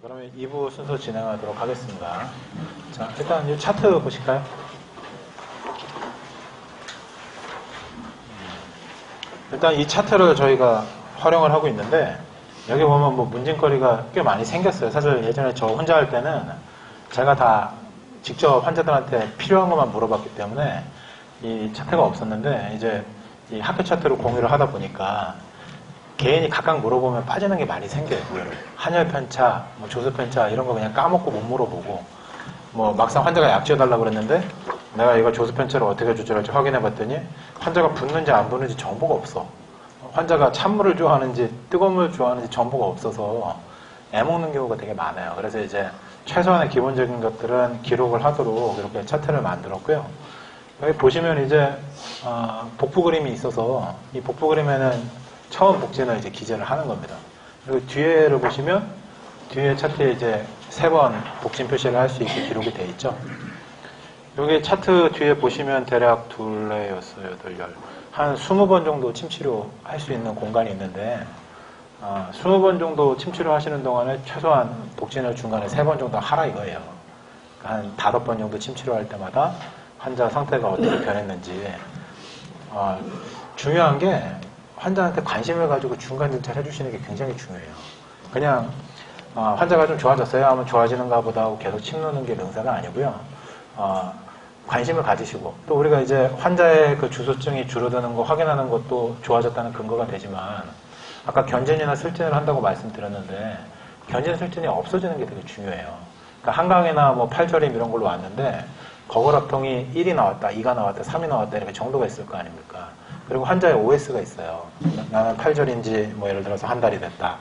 그러면 2부 순서 진행하도록 하겠습니다. 자, 일단 이 차트 보실까요? 일단 이 차트를 저희가 활용을 하고 있는데, 여기 보면 뭐 문진거리가 꽤 많이 생겼어요. 사실 예전에 저 혼자 할 때는 제가 다 직접 환자들한테 필요한 것만 물어봤기 때문에 이 차트가 없었는데, 이제 이 학교 차트로 공유를 하다 보니까 개인이 각각 물어보면 빠지는 게 많이 생겨요. 한열 편차, 뭐 조수 편차 이런 거 그냥 까먹고 못 물어보고, 뭐 막상 환자가 약 지어달라고 그랬는데 내가 이거 조수 편차를 어떻게 조절할지 확인해 봤더니 환자가 붓는지 안 붓는지 정보가 없어. 환자가 찬물을 좋아하는지 뜨거운 물을 좋아하는지 정보가 없어서 애먹는 경우가 되게 많아요. 그래서 이제 최소한의 기본적인 것들은 기록을 하도록 이렇게 차트를 만들었고요. 여기 보시면 이제 복부 그림이 있어서 이 복부 그림에는 처음 복진을 이제 기재를 하는 겁니다. 그리고 뒤에를 보시면 뒤에 차트에 이제 3번 복진 표시를 할 수 있게 기록이 되어 있죠. 여기 차트 뒤에 보시면 대략 2, 4, 6, 8, 10, 한 20번 정도 침치료 할 수 있는 공간이 있는데 20번 정도 침치료 하시는 동안에 최소한 복진을 중간에 3번 정도 하라 이거예요. 한 5번 정도 침치료 할 때마다 환자 상태가 어떻게 변했는지. 중요한 게 환자한테 관심을 가지고 중간 진찰 해주시는 게 굉장히 중요해요. 그냥 환자가 좀 좋아졌어요 하면 좋아지는가 보다 하고 계속 침 놓는 게 능사가 아니고요. 관심을 가지시고, 또 우리가 이제 환자의 그 주소증이 줄어드는 거 확인하는 것도 좋아졌다는 근거가 되지만, 아까 견진이나 슬진을 한다고 말씀드렸는데 견진 슬진이 없어지는 게 되게 중요해요. 그러니까 한강이나 뭐 팔저림 이런 걸로 왔는데 거골합통이 1이 나왔다, 2가 나왔다, 3이 나왔다 이렇게 정도가 있을 거 아닙니까? 그리고 환자의 OS가 있어요. 나는 팔절인지 뭐 예를 들어서 한 달이 됐다.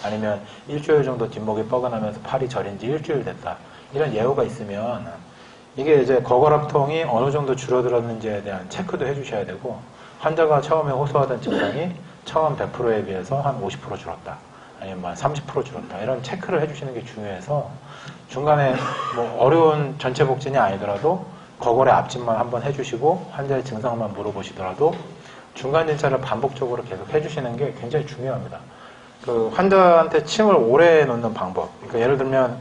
아니면 일주일 정도 뒷목이 뻐근하면서 팔이 저린지 일주일 됐다. 이런 예후가 있으면 이게 이제 거골합통이 어느 정도 줄어들었는지에 대한 체크도 해주셔야 되고, 환자가 처음에 호소하던 증상이 처음 100%에 비해서 한 50% 줄었다. 아니면 30% 줄었다. 이런 체크를 해주시는 게 중요해서 중간에 뭐 어려운 전체 복진이 아니더라도 거골의 앞진만 한번 해주시고 환자의 증상만 물어보시더라도 중간 진찰을 반복적으로 계속 해주시는 게 굉장히 중요합니다. 그 환자한테 침을 오래 놓는 방법. 그러니까 예를 들면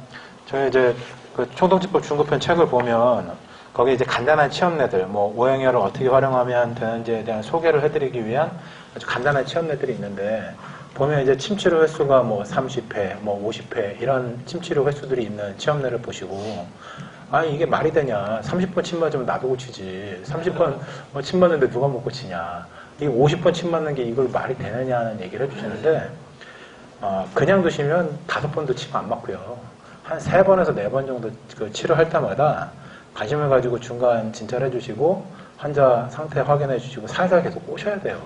저희 이제 그 총통치법 중급편 책을 보면 거기 이제 간단한 치험내들, 뭐 오행혈을 어떻게 활용하면 되는지에 대한 소개를 해드리기 위한 아주 간단한 치험내들이 있는데, 보면 이제 침치료 횟수가 뭐 30회, 뭐 50회 이런 침치료 횟수들이 있는 치험내를 보시고, 이게 말이 되냐? 30번 침 맞으면 나도 고치지. 30번 침 맞는데 누가 못 고치냐? 이게 50번 침 맞는 게 이걸 말이 되느냐는 얘기를 해주시는데, 그냥 두시면 5번도 침 안 맞고요. 한 3번에서 4번 정도 그 치료할 때마다 관심을 가지고 중간 진찰해 주시고 환자 상태 확인해 주시고 살살 계속 꼬셔야 돼요.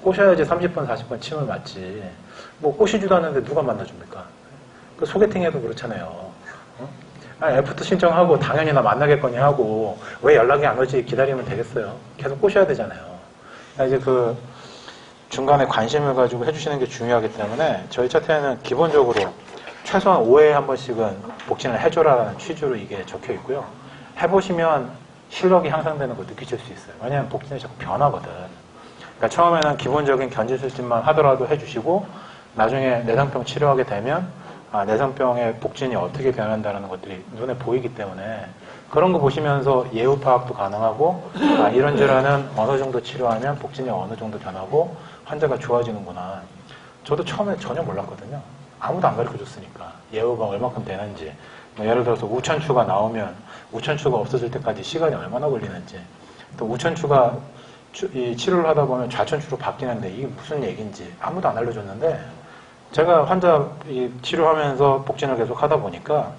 꼬셔야지 30번, 40번 침을 맞지. 뭐 꼬시지도 않는데 누가 만나줍니까? 그 소개팅해도 그렇잖아요. 애프터 신청하고 당연히 나 만나겠거니 하고 왜 연락이 안 오지 기다리면 되겠어요. 계속 꼬셔야 되잖아요. 이제 그 중간에 관심을 가지고 해주시는 게 중요하기 때문에 저희 차트에는 기본적으로 최소한 5회에 한 번씩은 복진을 해줘라라는 취지로 이게 적혀 있고요. 해보시면 실력이 향상되는 거 느끼실 수 있어요. 왜냐하면 복진이 자꾸 변하거든. 그러니까 처음에는 기본적인 견진술진만 하더라도 해주시고 나중에 내성병 치료하게 되면 내성병의 복진이 어떻게 변한다는 것들이 눈에 보이기 때문에 그런 거 보시면서 예후 파악도 가능하고 이런 질환은 어느 정도 치료하면 복진이 어느 정도 변하고 환자가 좋아지는구나. 저도 처음에 전혀 몰랐거든요. 아무도 안 가르쳐줬으니까 예후가 얼마큼 되는지, 뭐 예를 들어서 우천추가 나오면 우천추가 없어질 때까지 시간이 얼마나 걸리는지, 또 우천추가 이 치료를 하다 보면 좌천추로 바뀌는데 이게 무슨 얘기인지 아무도 안 알려줬는데 제가 환자 치료하면서 복진을 계속 하다 보니까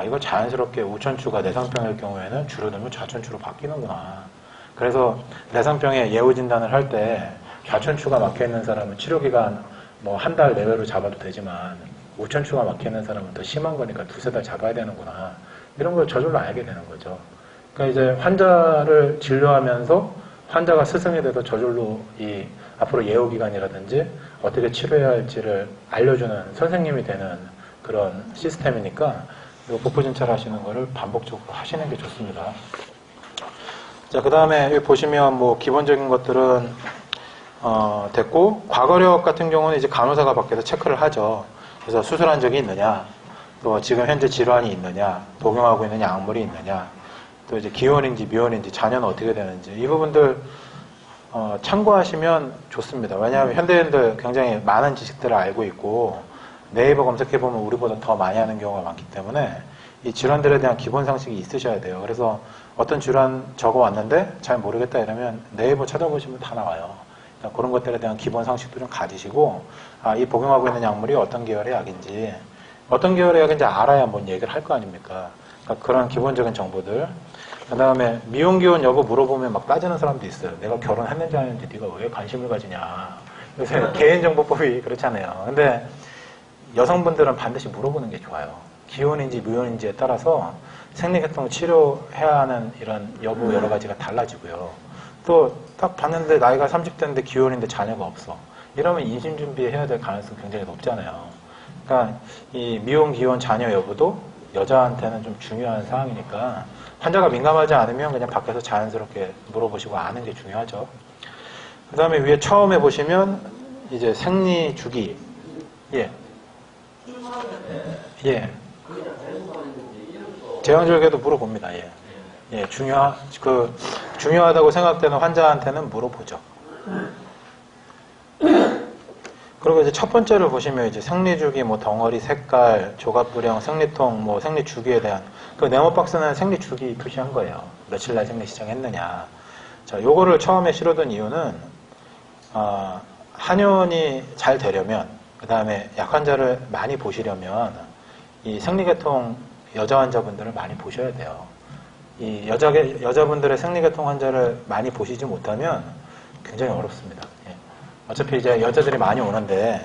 이거 자연스럽게 우천추가 내성병일 경우에는 줄어들면 좌천추로 바뀌는구나. 그래서 내성병의 예후 진단을 할 때 좌천추가 막혀있는 사람은 치료기간 뭐 한 달 내외로 잡아도 되지만 우천추가 막혀있는 사람은 더 심한 거니까 2-3달 잡아야 되는구나. 이런 걸 저절로 알게 되는 거죠. 그러니까 이제 환자를 진료하면서 환자가 스승이 돼서 저절로 이 앞으로 예후 기간이라든지 어떻게 치료해야 할지를 알려주는 선생님이 되는 그런 시스템이니까 이 복부 진찰 하시는 거를 반복적으로 하시는 게 좋습니다. 자, 그 다음에 여기 보시면 뭐 기본적인 것들은 됐고, 과거력 같은 경우는 이제 간호사가 밖에서 체크를 하죠. 그래서 수술한 적이 있느냐, 또 지금 현재 질환이 있느냐, 복용하고 있는 약물이 있느냐, 또 이제 기혼인지 미혼인지 자녀는 어떻게 되는지 이 부분들 참고하시면 좋습니다. 왜냐하면 현대인들 굉장히 많은 지식들을 알고 있고 네이버 검색해보면 우리보다 더 많이 하는 경우가 많기 때문에 이 질환들에 대한 기본 상식이 있으셔야 돼요. 그래서 어떤 질환 적어왔는데 잘 모르겠다 이러면 네이버 찾아보시면 다 나와요. 그러니까 그런 것들에 대한 기본 상식도 좀 가지시고 이 복용하고 있는 약물이 어떤 계열의 약인지 어떤 계열의 약인지 알아야 뭔 얘기를 할 거 아닙니까? 그러니까 그런 기본적인 정보들. 그 다음에 미혼 기혼 여부 물어보면 막 따지는 사람도 있어요. 내가 결혼했는지 안 했는지 네가 왜 관심을 가지냐. 요새 개인정보법이 그렇잖아요. 근데 여성분들은 반드시 물어보는 게 좋아요. 기혼인지 미혼인지에 따라서 생리계통 치료해야 하는 이런 여부 여러 가지가 달라지고요. 또 딱 봤는데 나이가 30대인데 기혼인데 자녀가 없어. 이러면 임신 준비해야 될 가능성이 굉장히 높잖아요. 그러니까 이 미혼, 기혼, 자녀 여부도 여자한테는 좀 중요한 사항이니까 환자가 민감하지 않으면 그냥 밖에서 자연스럽게 물어보시고 아는 게 중요하죠. 그 다음에 위에 처음에 보시면 이제 생리 주기. 예. 예. 제왕절개도 물어봅니다. 예. 예. 중요하다고 생각되는 환자한테는 물어보죠. 그리고 이제 첫 번째를 보시면 이제 생리주기, 뭐 덩어리 색깔, 조각부령, 생리통, 뭐 생리주기에 대한 그 네모박스는 생리주기 표시한 거예요. 며칠 날 생리 시작했느냐. 자, 요거를 처음에 실어둔 이유는 한의원이 잘 되려면 그 다음에 약 환자를 많이 보시려면 이 생리계통 여자 환자분들을 많이 보셔야 돼요. 이 여자분들의 생리계통 환자를 많이 보시지 못하면 굉장히 어렵습니다. 예. 어차피 이제 여자들이 많이 오는데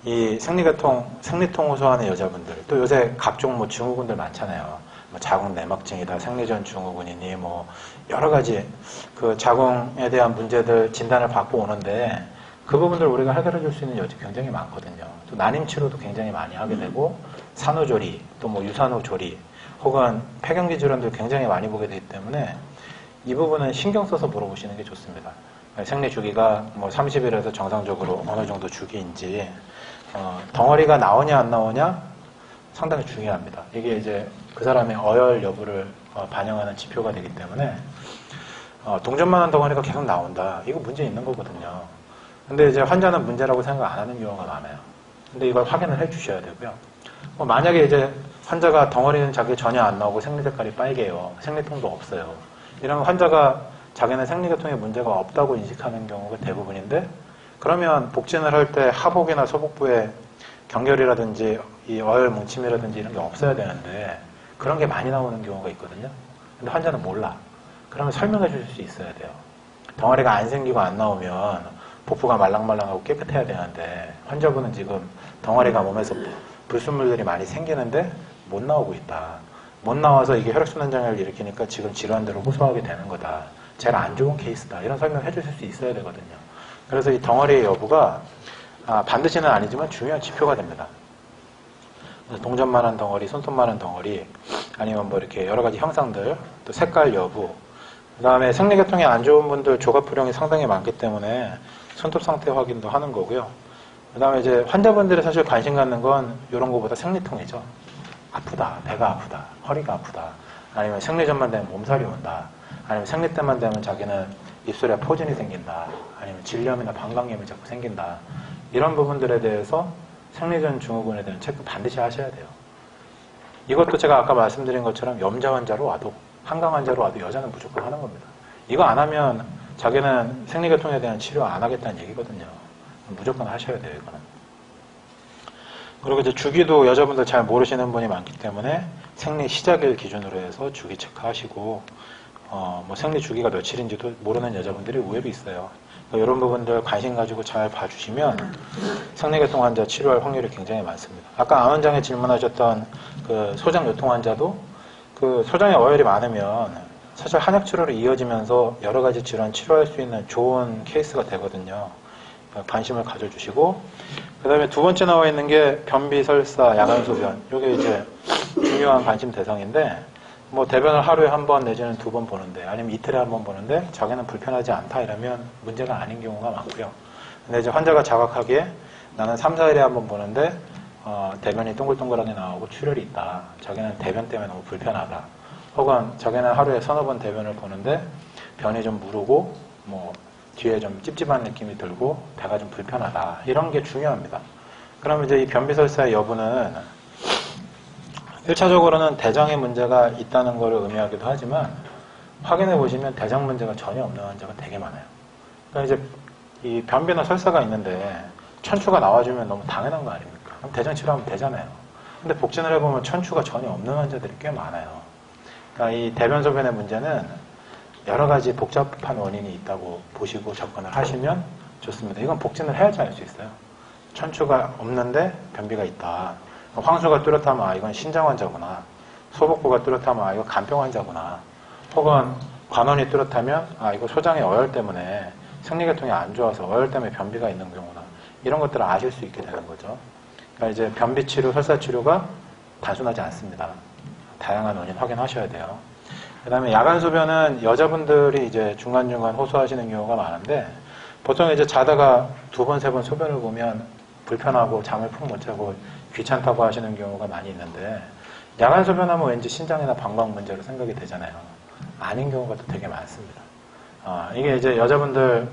이 생리통 호소하는 여자분들 또 요새 각종 뭐 증후군들 많잖아요. 뭐 자궁 내막증이다, 생리전 증후군이니 뭐 여러 가지 그 자궁에 대한 문제들 진단을 받고 오는데 그 부분들 우리가 해결해 줄 수 있는 여지 굉장히 많거든요. 또 난임 치료도 굉장히 많이 하게 되고 산후조리 또 뭐 유산후조리 혹은 폐경기 질환들 굉장히 많이 보게 되기 때문에 이 부분은 신경 써서 물어보시는 게 좋습니다. 생리 주기가 뭐 30일에서 정상적으로 어느 정도 주기인지 덩어리가 나오냐 안 나오냐 상당히 중요합니다. 이게 이제 그 사람의 어열 여부를 반영하는 지표가 되기 때문에 동전만한 덩어리가 계속 나온다. 이거 문제 있는 거거든요. 근데 이제 환자는 문제라고 생각 안 하는 경우가 많아요. 근데 이걸 확인을 해 주셔야 되고요. 만약에 이제 환자가 덩어리는 자기 전혀 안 나오고 생리 색깔이 빨개요. 생리통도 없어요. 이런 환자가 자기는 생리계통에 문제가 없다고 인식하는 경우가 대부분인데 그러면 복진을 할 때 하복이나 소복부에 경결이라든지 이 어혈 뭉침이라든지 이런 게 없어야 되는데 그런 게 많이 나오는 경우가 있거든요. 근데 환자는 몰라. 그러면 설명해 주실 수 있어야 돼요. 덩어리가 안 생기고 안 나오면 복부가 말랑말랑하고 깨끗해야 되는데 환자분은 지금 덩어리가 몸에서 불순물들이 많이 생기는데 못 나오고 있다. 못 나와서 이게 혈액순환 장애를 일으키니까 지금 질환들을 호소하게 되는 거다. 제일 안 좋은 케이스다. 이런 설명 해주실 수 있어야 되거든요. 그래서 이 덩어리의 여부가 반드시는 아니지만 중요한 지표가 됩니다. 동전만한 덩어리, 손톱만한 덩어리, 아니면 뭐 이렇게 여러 가지 형상들, 또 색깔 여부, 그 다음에 생리계통이 안 좋은 분들 조갑부령이 상당히 많기 때문에 손톱 상태 확인도 하는 거고요. 그 다음에 이제 환자분들이 사실 관심 갖는 건 이런 거보다 생리통이죠. 아프다, 배가 아프다, 허리가 아프다, 아니면 생리전만 되면 몸살이 온다, 아니면 생리 때만 되면 자기는 입술에 포진이 생긴다, 아니면 질염이나 방광염이 자꾸 생긴다. 이런 부분들에 대해서 생리전 증후군에 대한 체크 반드시 하셔야 돼요. 이것도 제가 아까 말씀드린 것처럼 염자 환자로 와도 한강 환자로 와도 여자는 무조건 하는 겁니다. 이거 안 하면 자기는 생리계통에 대한 치료 안 하겠다는 얘기거든요. 무조건 하셔야 돼요, 이거는. 그리고 이제 주기도 여자분들 잘 모르시는 분이 많기 때문에 생리 시작일 기준으로 해서 주기 체크하시고 뭐 생리 주기가 며칠인지도 모르는 여자분들이 의외로 있어요. 그러니까 이런 부분들 관심 가지고 잘 봐주시면 생리계통 환자 치료할 확률이 굉장히 많습니다. 아까 암 원장에 질문하셨던 그 소장 요통 환자도 그 소장에 어혈이 많으면 사실 한약 치료로 이어지면서 여러 가지 질환 치료할 수 있는 좋은 케이스가 되거든요. 그러니까 관심을 가져주시고, 그 다음에 두 번째 나와 있는 게 변비, 설사, 야간 소변. 이게 이제 중요한 관심 대상인데, 뭐 대변을 하루에 한 번 내지는 두 번 보는데, 아니면 이틀에 한 번 보는데 자기는 불편하지 않다 이러면 문제가 아닌 경우가 많고요. 근데 이제 환자가 자각하기에 나는 3, 4일에 한 번 보는데 대변이 동글동글하게 나오고 출혈이 있다. 자기는 대변 때문에 너무 불편하다. 혹은 자기는 하루에 서너 번 대변을 보는데 변이 좀 무르고 뭐 뒤에 좀 찝찝한 느낌이 들고 배가 좀 불편하다. 이런 게 중요합니다. 그럼 이제 이 변비설사의 여부는 1차적으로는 대장에 문제가 있다는 것을 의미하기도 하지만 확인해 보시면 대장 문제가 전혀 없는 환자가 되게 많아요. 그러니까 이제 이 변비나 설사가 있는데 천추가 나와주면 너무 당연한 거 아닙니까? 그럼 대장 치료하면 되잖아요. 근데 복진을 해보면 천추가 전혀 없는 환자들이 꽤 많아요. 그러니까 이 대변 소변의 문제는 여러 가지 복잡한 원인이 있다고 보시고 접근을 하시면 좋습니다. 이건 복진을 해야지 알 수 있어요. 천추가 없는데 변비가 있다. 황수가 뚜렷하면 이건 신장 환자구나. 소복부가 뚜렷하면 이거 간병 환자구나. 혹은 관원이 뚜렷하면 이거 소장의 어혈 때문에 생리계통이 안 좋아서 어혈 때문에 변비가 있는 경우나 이런 것들을 아실 수 있게 되는 거죠. 그러니까 이제 변비 치료, 설사 치료가 단순하지 않습니다. 다양한 원인 확인하셔야 돼요. 그 다음에 야간 소변은 여자분들이 이제 중간중간 호소하시는 경우가 많은데 보통 이제 자다가 두 번, 세 번 소변을 보면 불편하고 잠을 푹 못 자고 귀찮다고 하시는 경우가 많이 있는데 야간 소변하면 왠지 신장이나 방광 문제로 생각이 되잖아요. 아닌 경우가 또 되게 많습니다. 이게 이제 여자분들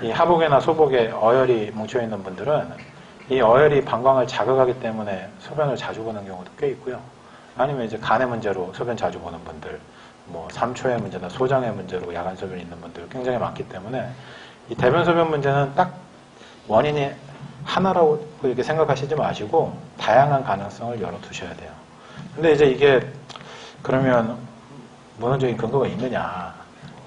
이 하복이나 소복에 어혈이 뭉쳐있는 분들은 이 어혈이 방광을 자극하기 때문에 소변을 자주 보는 경우도 꽤 있고요. 아니면 이제 간의 문제로 소변 자주 보는 분들, 뭐 삼초의 문제나 소장의 문제로 야간 소변이 있는 분들 굉장히 많기 때문에 이 대변 소변 문제는 딱 원인이 하나라고 이렇게 생각하시지 마시고 다양한 가능성을 열어두셔야 돼요. 근데 이제 이게 그러면 문헌적인 근거가 있느냐?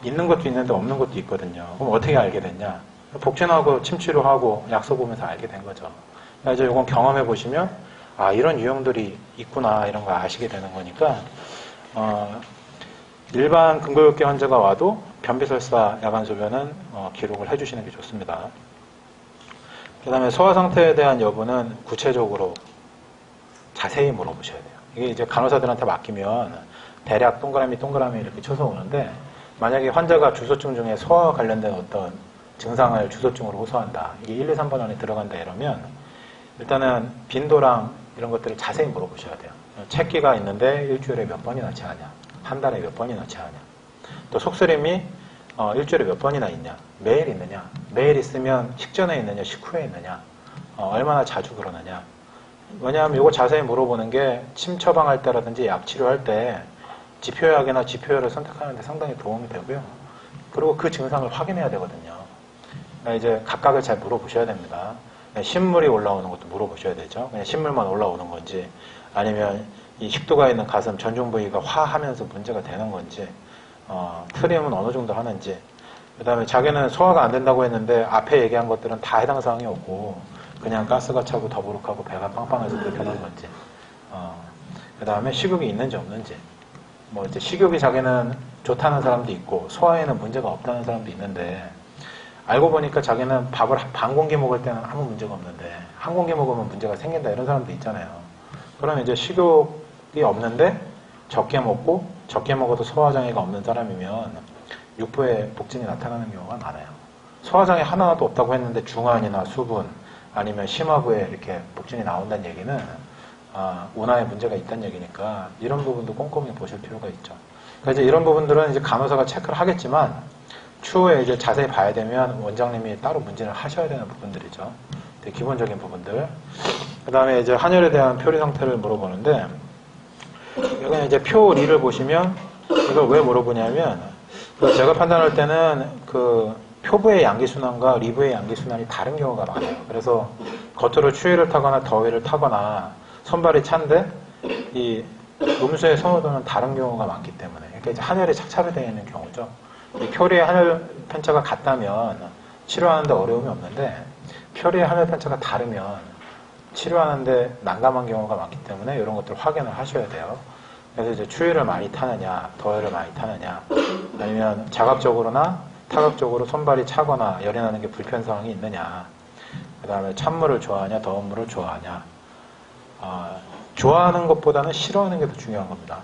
있는 것도 있는데 없는 것도 있거든요. 그럼 어떻게 알게 됐냐? 복진하고 침치료하고 약서 보면서 알게 된 거죠. 그러니까 이제 이건 경험해 보시면 이런 유형들이 있구나 이런 걸 아시게 되는 거니까 일반 근골격계 환자가 와도 변비설사 야간소변은 기록을 해주시는 게 좋습니다. 그 다음에 소화 상태에 대한 여부는 구체적으로 자세히 물어보셔야 돼요. 이게 이제 간호사들한테 맡기면 대략 동그라미 이렇게 쳐서 오는데 만약에 환자가 주소증 중에 소화와 관련된 어떤 증상을 주소증으로 호소한다. 이게 1, 2, 3번 안에 들어간다 이러면 일단은 빈도랑 이런 것들을 자세히 물어보셔야 돼요. 체기가 있는데 일주일에 몇 번이나 체하냐. 한 달에 몇 번이나 체하냐. 또 속쓰림이 일주일에 몇 번이나 있냐. 매일 있느냐. 매일 있으면 식전에 있느냐. 식후에 있느냐. 얼마나 자주 그러느냐. 왜냐하면 이거 자세히 물어보는 게 침 처방할 때라든지 약 치료할 때 지표약이나 지표혈을 선택하는 데 상당히 도움이 되고요. 그리고 그 증상을 확인해야 되거든요. 그러니까 이제 각각을 잘 물어보셔야 됩니다. 신물이 올라오는 것도 물어보셔야 되죠. 그냥 신물만 올라오는 건지 아니면 이 식도가 있는 가슴 전중 부위가 화하면서 문제가 되는 건지 트림은 어느 정도 하는지 그 다음에 자기는 소화가 안 된다고 했는데 앞에 얘기한 것들은 다 해당 사항이 없고 그냥 가스가 차고 더부룩하고 배가 빵빵해서 불편한 건지 그 다음에 식욕이 있는지 없는지 뭐 이제 식욕이 자기는 좋다는 사람도 있고 소화에는 문제가 없다는 사람도 있는데 알고 보니까 자기는 밥을 반 공기 먹을 때는 아무 문제가 없는데 한 공기 먹으면 문제가 생긴다 이런 사람도 있잖아요. 그러면 이제 식욕이 없는데 적게 먹고 적게 먹어도 소화장애가 없는 사람이면 육부에 복진이 나타나는 경우가 많아요. 소화장애 하나도 없다고 했는데 중환이나 수분 아니면 심화부에 이렇게 복진이 나온다는 얘기는 운하에 문제가 있다는 얘기니까 이런 부분도 꼼꼼히 보실 필요가 있죠. 그러니까 이제 이런 부분들은 이제 간호사가 체크를 하겠지만 추후에 이제 자세히 봐야 되면 원장님이 따로 문진을 하셔야 되는 부분들이죠. 되게 기본적인 부분들. 그 다음에 이제 한혈에 대한 표리 상태를 물어보는데 여기 이제 표 리를 보시면 이걸 왜 물어보냐면 제가 판단할 때는 그 표부의 양기순환과 리부의 양기순환이 다른 경우가 많아요. 그래서 겉으로 추위를 타거나 더위를 타거나 손발이 찬데 이 음수의 선호도는 다른 경우가 많기 때문에 그러니까 이제 한혈이 착착되어 있는 경우죠. 이 표리의 한혈 편차가 같다면 치료하는데 어려움이 없는데 표리의 한혈 편차가 다르면 치료하는데 난감한 경우가 많기 때문에 이런 것들 확인을 하셔야 돼요. 그래서 이제 추위를 많이 타느냐, 더위를 많이 타느냐, 아니면 자각적으로나 타각적으로 손발이 차거나 열이 나는 게 불편사항이 있느냐, 그 다음에 찬물을 좋아하냐, 더운 물을 좋아하냐. 좋아하는 것보다는 싫어하는 게 더 중요한 겁니다.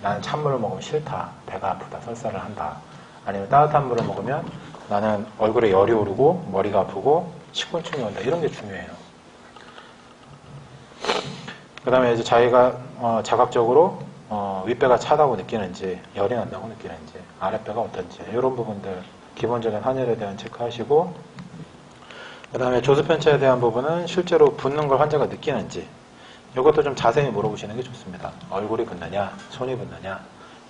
나는 찬물을 먹으면 싫다, 배가 아프다, 설사를 한다. 아니면 따뜻한 물을 먹으면 나는 얼굴에 열이 오르고 머리가 아프고 식곤증이 온다. 이런 게 중요해요. 그 다음에 이제 자기가 자각적으로 윗배가 차다고 느끼는지, 열이 난다고 느끼는지, 아랫배가 어떤지, 이런 부분들 기본적인 환열에 대한 체크하시고, 그 다음에 조수편차에 대한 부분은 실제로 붓는 걸 환자가 느끼는지, 이것도 좀 자세히 물어보시는 게 좋습니다. 얼굴이 붓느냐, 손이 붓느냐,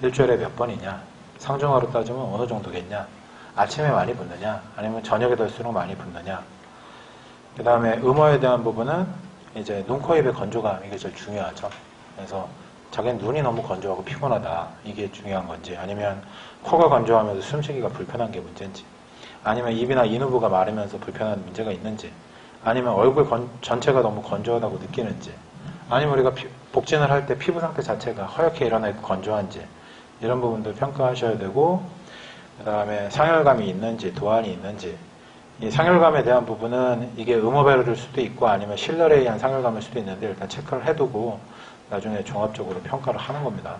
일주일에 몇 번이냐, 상중하로 따지면 어느 정도겠냐, 아침에 많이 붓느냐, 아니면 저녁에 될수록 많이 붓느냐. 그 다음에 음어에 대한 부분은 이제 눈, 코, 입의 건조감, 이게 제일 중요하죠. 그래서 자기는 눈이 너무 건조하고 피곤하다, 이게 중요한 건지, 아니면 코가 건조하면서 숨쉬기가 불편한 게 문제인지, 아니면 입이나 인후부가 마르면서 불편한 문제가 있는지, 아니면 얼굴 전체가 너무 건조하다고 느끼는지, 아니면 우리가 복진을 할 때 피부 상태 자체가 허옇게 일어나 있고 건조한지, 이런 부분들 평가하셔야 되고, 그 다음에 상열감이 있는지, 도안이 있는지, 이 상열감에 대한 부분은 이게 음어배를 수도 있고 아니면 실ner에 의한 상열감일 수도 있는데 일단 체크를 해두고 나중에 종합적으로 평가를 하는 겁니다.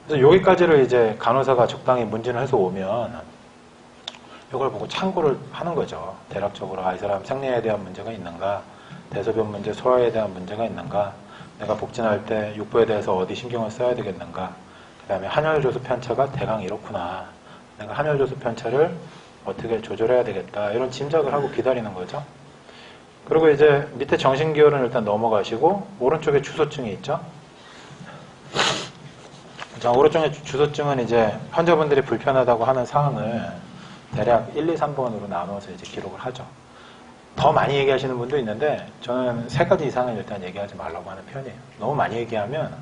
그래서 여기까지를 이제 간호사가 적당히 문진을 해서 오면 이걸 보고 참고를 하는 거죠. 대략적으로 이 사람 생리에 대한 문제가 있는가, 대소변 문제, 소화에 대한 문제가 있는가, 내가 복진할 때 육부에 대해서 어디 신경을 써야 되겠는가, 그 다음에 한열조수 편차가 대강 이렇구나, 내가 한열조수 편차를 어떻게 조절해야 되겠다, 이런 짐작을 하고 기다리는 거죠. 그리고 이제 밑에 정신기혈은 일단 넘어가시고 오른쪽에 주소증이 있죠. 자, 오른쪽에 주소증은 이제 환자분들이 불편하다고 하는 사항을 대략 1, 2, 3번으로 나눠서 이제 기록을 하죠. 더 많이 얘기하시는 분도 있는데 저는 3가지 이상은 일단 얘기하지 말라고 하는 편이에요. 너무 많이 얘기하면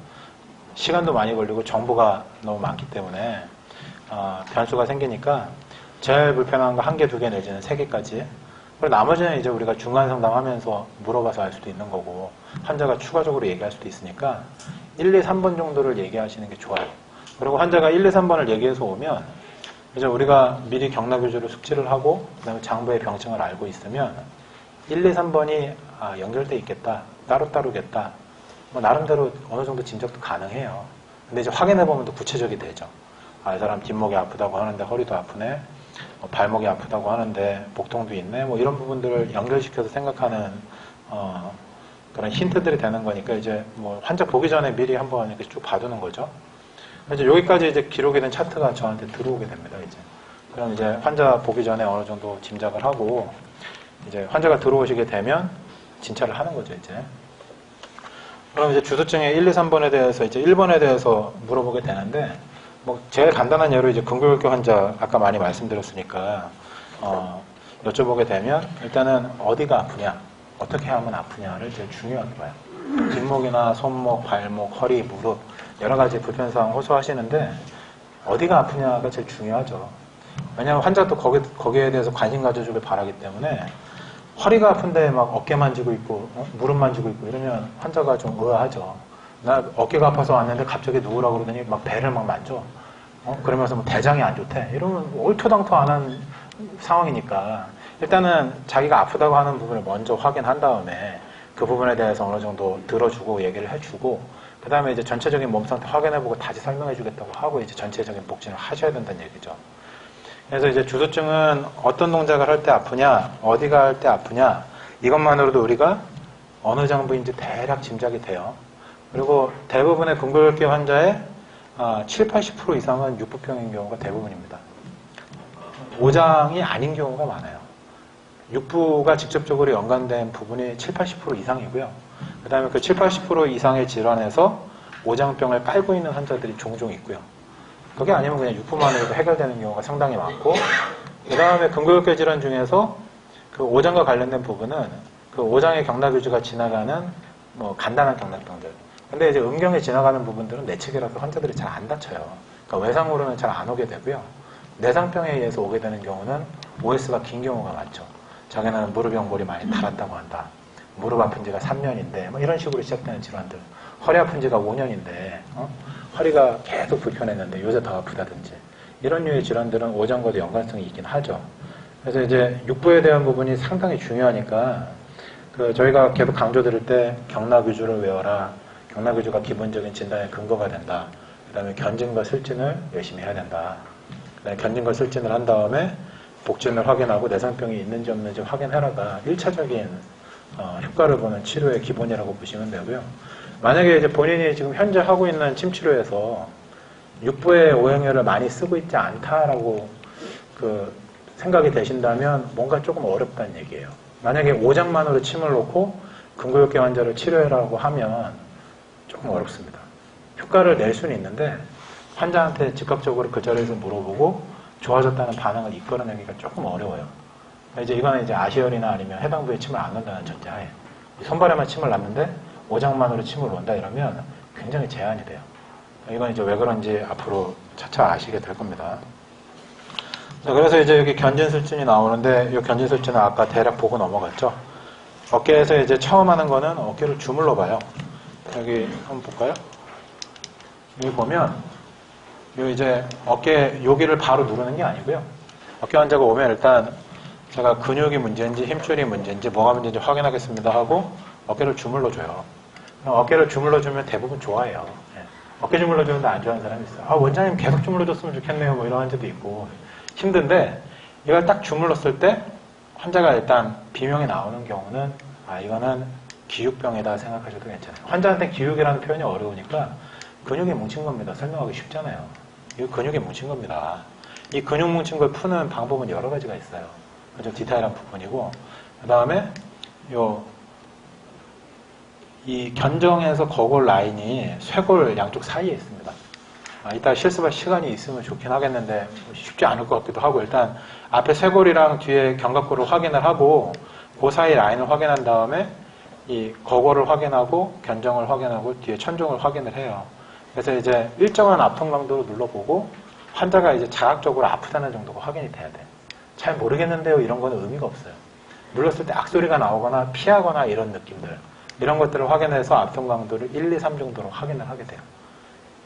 시간도 많이 걸리고 정보가 너무 많기 때문에 변수가 생기니까 제일 불편한 거 1개, 2개 내지는 3개까지. 그리고 나머지는 이제 우리가 중간 상담하면서 물어봐서 알 수도 있는 거고 환자가 추가적으로 얘기할 수도 있으니까 1, 2, 3번 정도를 얘기하시는 게 좋아요. 그리고 환자가 1, 2, 3번을 얘기해서 오면 이제 우리가 미리 경락유주를 숙지를 하고 그 다음에 장부의 병증을 알고 있으면 1, 2, 3번이 연결돼 있겠다, 따로따로겠다, 뭐 나름대로 어느 정도 짐작도 가능해요. 근데 이제 확인해보면 더 구체적이 되죠. 이 사람 뒷목이 아프다고 하는데 허리도 아프네, 발목이 아프다고 하는데 복통도 있네, 뭐 이런 부분들을 연결시켜서 생각하는 그런 힌트들이 되는 거니까 이제 뭐 환자 보기 전에 미리 한번 이렇게 쭉 봐두는 거죠. 이제 여기까지 이제 기록이 된 차트가 저한테 들어오게 됩니다. 이제 그럼 이제 환자 보기 전에 어느 정도 짐작을 하고 이제 환자가 들어오시게 되면 진찰을 하는 거죠. 이제 그럼 이제 주소증의 1, 2, 3번에 대해서 이제 1번에 대해서 물어보게 되는데. 뭐 제일 간단한 예로 이제 근골격 환자 아까 많이 말씀드렸으니까 여쭤보게 되면 일단은 어디가 아프냐, 어떻게 하면 아프냐를 제일 중요하게 봐요. 뒷목이나 손목, 발목, 허리, 무릎 여러 가지 불편사항 호소하시는데 어디가 아프냐가 제일 중요하죠. 왜냐하면 환자도 거기에 대해서 관심 가져주길 바라기 때문에 허리가 아픈데 막 어깨 만지고 있고 무릎 만지고 있고 이러면 환자가 좀 의아하죠. 나 어깨가 아파서 왔는데 갑자기 누우라고 그러더니 막 배를 막 만져. 그러면서 뭐 대장이 안 좋대. 이러면 옳토당토 안 한 상황이니까 일단은 자기가 아프다고 하는 부분을 먼저 확인한 다음에 그 부분에 대해서 어느 정도 들어주고 얘기를 해주고 그 다음에 이제 전체적인 몸 상태 확인해보고 다시 설명해주겠다고 하고 이제 전체적인 복진을 하셔야 된다는 얘기죠. 그래서 이제 주소증은 어떤 동작을 할 때 아프냐, 어디가 할 때 아프냐, 이것만으로도 우리가 어느 장부인지 대략 짐작이 돼요. 그리고 대부분의 근골격 환자의 7, 80% 이상은 육부병인 경우가 대부분입니다. 오장이 아닌 경우가 많아요. 육부가 직접적으로 연관된 부분이 7, 80% 이상이고요. 그 다음에 그 7, 80% 이상의 질환에서 오장병을 깔고 있는 환자들이 종종 있고요. 그게 아니면 그냥 육부만으로도 해결되는 경우가 상당히 많고, 그 다음에 근골격 질환 중에서 그 오장과 관련된 부분은 그 오장의 경락유지가 지나가는 뭐 간단한 경락병들. 근데 이제 음경에 지나가는 부분들은 내측이라서 환자들이 잘 안 다쳐요. 그러니까 외상으로는 잘 안 오게 되고요. 내상병에 의해서 오게 되는 경우는 OS가 긴 경우가 많죠. 자기는 무릎 연골이 많이 달았다고 한다. 무릎 아픈 지가 3년인데 뭐 이런 식으로 시작되는 질환들. 허리 아픈 지가 5년인데 허리가 계속 불편했는데 요새 더 아프다든지 이런 류의 질환들은 오장과도 연관성이 있긴 하죠. 그래서 이제 육부에 대한 부분이 상당히 중요하니까 저희가 계속 강조드릴 때 경락유주를 외워라. 경락유주가 기본적인 진단의 근거가 된다. 그 다음에 견진과 슬진을 열심히 해야 된다. 그 다음에 견진과 슬진을 한 다음에 복진을 확인하고 내상병이 있는지 없는지 확인해라가 1차적인 효과를 보는 치료의 기본이라고 보시면 되고요. 만약에 이제 본인이 지금 현재 하고 있는 침 치료에서 육부의 오행혈을 많이 쓰고 있지 않다라고 생각이 되신다면 뭔가 조금 어렵다는 얘기예요. 만약에 오장만으로 침을 놓고 근고역계 환자를 치료해라고 하면 조금 어렵습니다. 효과를 낼 수는 있는데 환자한테 즉각적으로 그 자리에서 물어보고 좋아졌다는 반응을 이끌어내기가 조금 어려워요. 이제 이거는 이제 아시혈이나 아니면 해당 부위에 침을 안 넣는다는 전제하에 손발에만 침을 놨는데 오장만으로 침을 놓는다 이러면 굉장히 제한이 돼요. 이건 이제 왜 그런지 앞으로 차차 아시게 될 겁니다. 자, 그래서 이제 여기 견진술진이 나오는데 이 견진술진은 아까 대략 보고 넘어갔죠. 어깨에서 이제 처음 하는 거는 어깨를 주물러 봐요. 여기 한번 볼까요? 여기 보면 요 이제 어깨 여기를 바로 누르는 게 아니고요. 어깨 환자가 오면 일단 제가 근육이 문제인지 힘줄이 문제인지 뭐가 문제인지 확인하겠습니다 하고 어깨를 주물러 줘요. 어깨를 주물러 주면 대부분 좋아해요. 어깨 주물러 주는데 안 좋아하는 사람이 있어요. 아, 원장님 계속 주물러 줬으면 좋겠네요. 뭐 이런 환자도 있고 힘든데 이걸 딱 주물렀을 때 환자가 일단 비명이 나오는 경우는 이거는 기육병이다 생각하셔도 괜찮아요. 환자한테 기육이라는 표현이 어려우니까 근육이 뭉친 겁니다. 설명하기 쉽잖아요. 이 근육이 뭉친 겁니다. 이 근육 뭉친 걸 푸는 방법은 여러 가지가 있어요. 좀 디테일한 부분이고 그 다음에 이 견정에서 거골 라인이 쇄골 양쪽 사이에 있습니다. 이따 실습할 시간이 있으면 좋긴 하겠는데 쉽지 않을 것 같기도 하고 일단 앞에 쇄골이랑 뒤에 견갑골을 확인을 하고 그 사이 라인을 확인한 다음에 이 거골을 확인하고 견정을 확인하고 뒤에 천종을 확인을 해요. 그래서 이제 일정한 아픈 강도로 눌러보고 환자가 이제 자각적으로 아프다는 정도가 확인이 돼야 돼. 잘 모르겠는데요. 이런 거는 의미가 없어요. 눌렀을 때 악소리가 나오거나 피하거나 이런 느낌들 이런 것들을 확인해서 아픈 강도를 1, 2, 3 정도로 확인을 하게 돼요.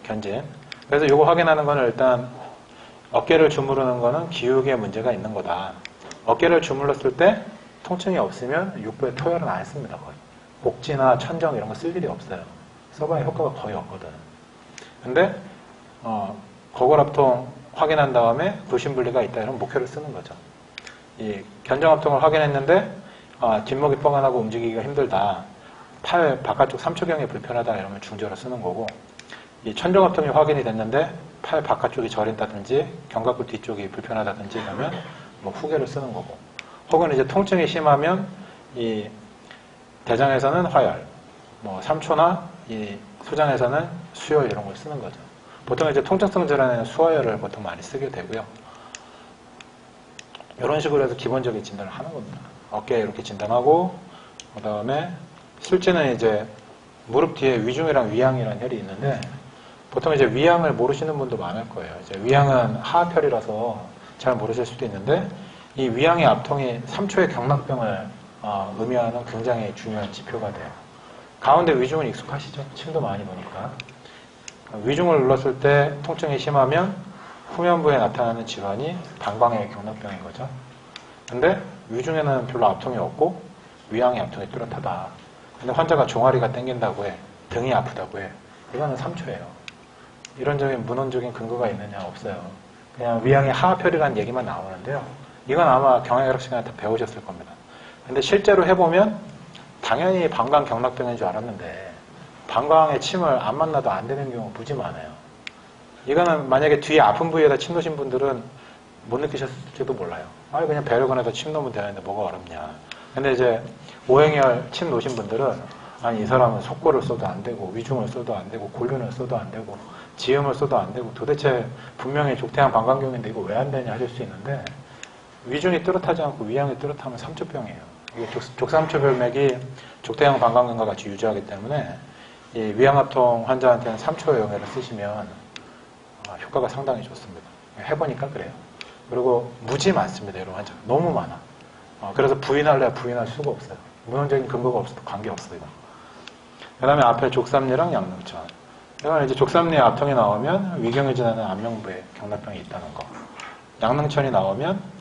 견진. 그래서 이거 확인하는 거는 일단 어깨를 주무르는 거는 기육에 문제가 있는 거다. 어깨를 주물렀을 때 통증이 없으면 육부에 토혈은 안 씁니다. 거의. 복지나 천정 이런 거 쓸 일이 없어요. 써봐야 효과가 거의 없거든. 근데 거골압통 확인한 다음에 부신분리가 있다 이러면 목표를 쓰는 거죠. 이 견정압통을 확인했는데 뒷목이 뻐근하고 움직이기가 힘들다. 팔 바깥쪽 삼초경이 불편하다 이러면 중저를 쓰는 거고 이 천정압통이 확인이 됐는데 팔 바깥쪽이 저린다든지 견갑골 뒤쪽이 불편하다든지 이러면 뭐 후계를 쓰는 거고 혹은 이제 통증이 심하면 이 대장에서는 화열, 뭐 삼초나 이 소장에서는 수열 이런 걸 쓰는 거죠. 보통 이제 통증성 질환에는 수화열을 보통 많이 쓰게 되고요. 이런 식으로 해서 기본적인 진단을 하는 겁니다. 어깨에 이렇게 진단하고 그 다음에 술지는 이제 무릎 뒤에 위중이랑 위양이라는 혈이 있는데 보통 이제 위양을 모르시는 분도 많을 거예요. 이제 위양은 하합혈이라서 잘 모르실 수도 있는데 이 위양의 압통이 3초의 경락병을 의미하는 굉장히 중요한 지표가 돼요. 가운데 위중은 익숙하시죠? 침도 많이 보니까. 위중을 눌렀을 때 통증이 심하면 후면부에 나타나는 질환이 방광의 경락병인 거죠. 근데 위중에는 별로 압통이 없고 위양의 압통이 뚜렷하다. 근데 환자가 종아리가 땡긴다고 해. 등이 아프다고 해. 이거는 3초예요. 이론적인 문헌적인 근거가 있느냐 없어요. 그냥 위양의 하합혈이라는 얘기만 나오는데요. 이건 아마 경영혈액 시간에 다 배우셨을 겁니다. 근데 실제로 해보면 당연히 방광 경락병인 줄 알았는데 방광에 침을 안 만나도 안 되는 경우 무지 많아요. 이거는 만약에 뒤에 아픈 부위에다 침 놓으신 분들은 못 느끼셨을지도 몰라요. 그냥 배려근에다 침 놓으면 되는데 뭐가 어렵냐. 근데 이제 오행혈 침 놓으신 분들은 이 사람은 속골을 써도 안 되고 위중을 써도 안 되고 골륜을 써도 안 되고 지음을 써도 안 되고 도대체 분명히 족태양 방광경인데 이거 왜 안 되냐 하실 수 있는데 위중이 뚜렷하지 않고 위양이 뚜렷하면 삼초병이에요. 이게 족삼초별맥이 족태양 방광경과 같이 유지하기 때문에 이 위양압통 환자한테는 3초의 용해를 쓰시면 효과가 상당히 좋습니다. 해보니까 그래요. 그리고 무지 많습니다. 이런 환자 너무 많아. 그래서 부인할래야 부인할 수가 없어요. 문헌적인 근거가 없어도 관계없어요. 그 다음에 앞에 족삼리랑 양릉천. 이건 이제 족삼리에 압통이 나오면 위경이 지나는 안면부에 경락병이 있다는 거. 양릉천이 나오면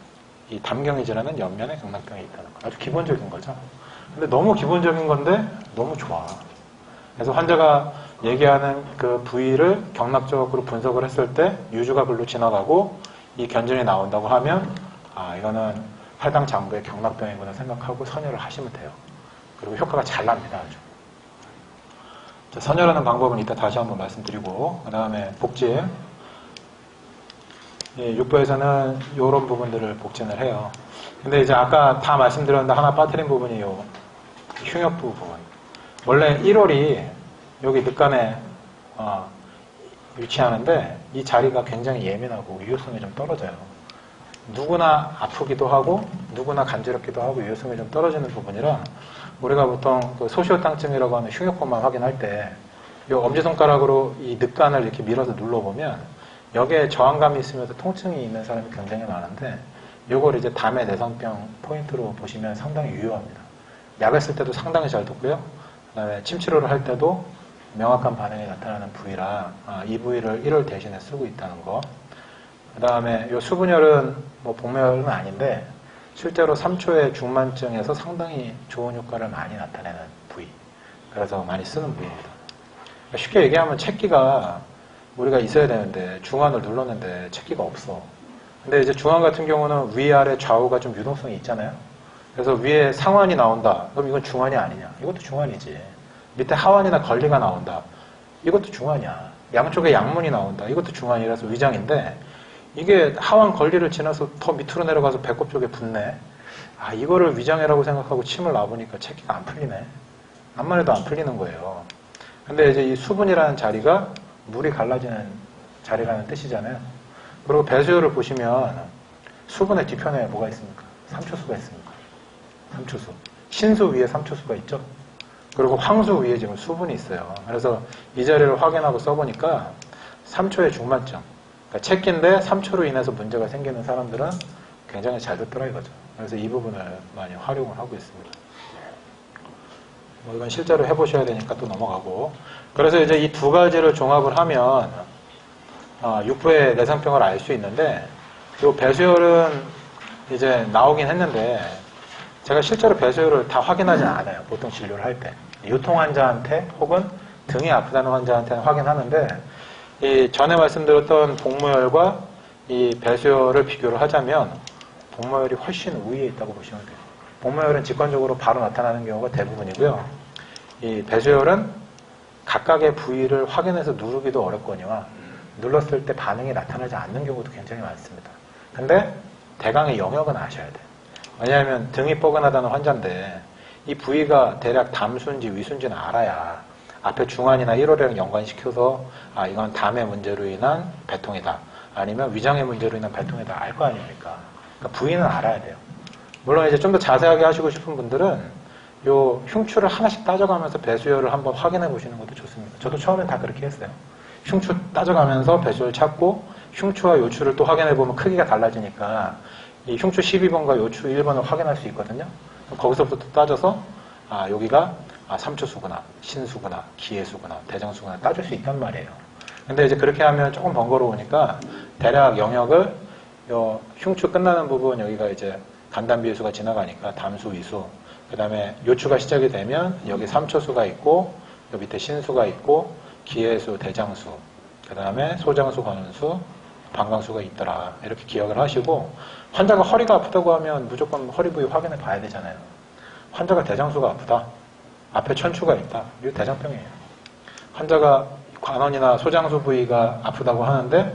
이 담경이 지나는 옆면에 경락병이 있다는 거. 아주 기본적인 거죠. 근데 너무 기본적인 건데 너무 좋아. 그래서 환자가 얘기하는 그 부위를 경락적으로 분석을 했을 때 유주가 글로 지나가고 이 견진이 나온다고 하면 이거는 해당 장부의 경락병이구나 생각하고 선혈을 하시면 돼요. 그리고 효과가 잘 납니다. 아주. 자, 선열하는 방법은 이따 다시 한번 말씀드리고, 그 다음에 복진. 예, 육부에서는 이런 부분들을 복진을 해요. 근데 이제 아까 다 말씀드렸는데 하나 빠뜨린 부분이 요 흉역부 부분. 원래 1월이 여기 늑간에 위치하는데 이 자리가 굉장히 예민하고 유효성이 좀 떨어져요. 누구나 아프기도 하고 누구나 간지럽기도 하고 유효성이 좀 떨어지는 부분이라 우리가 보통 그 소시오땅증이라고 하는 흉역부만 확인할 때 이 엄지손가락으로 이 늑간을 이렇게 밀어서 눌러보면 여기에 저항감이 있으면서 통증이 있는 사람이 굉장히 많은데 이걸 이제 담의 내성병 포인트로 보시면 상당히 유효합니다. 약을 쓸 때도 상당히 잘 돕고요. 그 다음에 침치료를 할 때도 명확한 반응이 나타나는 부위라 이 부위를 1월 대신에 쓰고 있다는 거. 그 다음에 이 수분열은 뭐 복면열은 아닌데 실제로 3초의 중만증에서 상당히 좋은 효과를 많이 나타내는 부위. 그래서 많이 쓰는 부위입니다. 쉽게 얘기하면 채기가 우리가 있어야 되는데 중안을 눌렀는데 채기가 없어. 근데 이제 중안 같은 경우는 위아래 좌우가 좀 유동성이 있잖아요. 그래서 위에 상완이 나온다. 그럼 이건 중안이 아니냐? 이것도 중안이지. 밑에 하완이나 걸리가 나온다. 이것도 중안이야. 양쪽에 양문이 나온다. 이것도 중안이라서 위장인데 이게 하완 걸리를 지나서 더 밑으로 내려가서 배꼽 쪽에 붙네. 이거를 위장이라고 생각하고 침을 놔보니까 채기가 안 풀리네. 암만 해도 안 풀리는 거예요. 근데 이제 이 수분이라는 자리가 물이 갈라지는 자리라는 뜻이잖아요. 그리고 배수열을 보시면 수분의 뒤편에 뭐가 있습니까? 삼초수가 있습니다. 삼초수. 신수 위에 삼초수가 있죠. 그리고 황수 위에 지금 수분이 있어요. 그래서 이 자리를 확인하고 써보니까 3초의 중만증. 그러니까 채기인데 3초로 인해서 문제가 생기는 사람들은 굉장히 잘 됐더라 이거죠. 그래서 이 부분을 많이 활용을 하고 있습니다. 뭐 이건 실제로 해보셔야 되니까 또 넘어가고. 그래서 이제 이 두 가지를 종합을 하면 육부의 내상병을 알 수 있는데 이 배수열은 이제 나오긴 했는데 제가 실제로 배수열을 다 확인하지 않아요. 보통 진료를 할 때. 유통 환자한테 혹은 등이 아프다는 환자한테는 확인하는데 이 전에 말씀드렸던 복무열과 이 배수열을 비교를 하자면 복무열이 훨씬 우위에 있다고 보시면 돼요. 복무열은 직관적으로 바로 나타나는 경우가 대부분이고요. 이 배수열은 각각의 부위를 확인해서 누르기도 어렵거니와 눌렀을 때 반응이 나타나지 않는 경우도 굉장히 많습니다. 근데 대강의 영역은 아셔야 돼요. 왜냐하면 등이 뻐근하다는 환자인데 이 부위가 대략 담수인지 위수인지는 알아야 앞에 중안이나 1월이랑 연관시켜서 이건 담의 문제로 인한 배통이다. 아니면 위장의 문제로 인한 배통이다. 알 거 아닙니까? 그러니까 부위는 알아야 돼요. 물론 이제 좀 더 자세하게 하시고 싶은 분들은 요 흉추를 하나씩 따져가면서 배수열을 한번 확인해 보시는 것도 좋습니다. 저도 처음엔 다 그렇게 했어요. 흉추 따져가면서 배수열 찾고 흉추와 요추를 또 확인해 보면 크기가 달라지니까 이 흉추 12번과 요추 1번을 확인할 수 있거든요. 거기서부터 또 따져서 여기가 삼초수구나, 신수구나, 기해수구나, 대장수구나 따질 수 있단 말이에요. 근데 이제 그렇게 하면 조금 번거로우니까 대략 영역을 요 흉추 끝나는 부분 여기가 이제 간담비해수가 지나가니까 담수, 위수, 그 다음에 요추가 시작이 되면 여기 삼초수가 있고 여기 밑에 신수가 있고 기해수, 대장수, 그 다음에 소장수, 관운수, 방광수가 있더라. 이렇게 기억을 하시고 환자가 허리가 아프다고 하면 무조건 허리 부위 확인해 봐야 되잖아요. 환자가 대장수가 아프다. 앞에 천추가 있다. 이거 대장병이에요. 환자가 관원이나 소장수 부위가 아프다고 하는데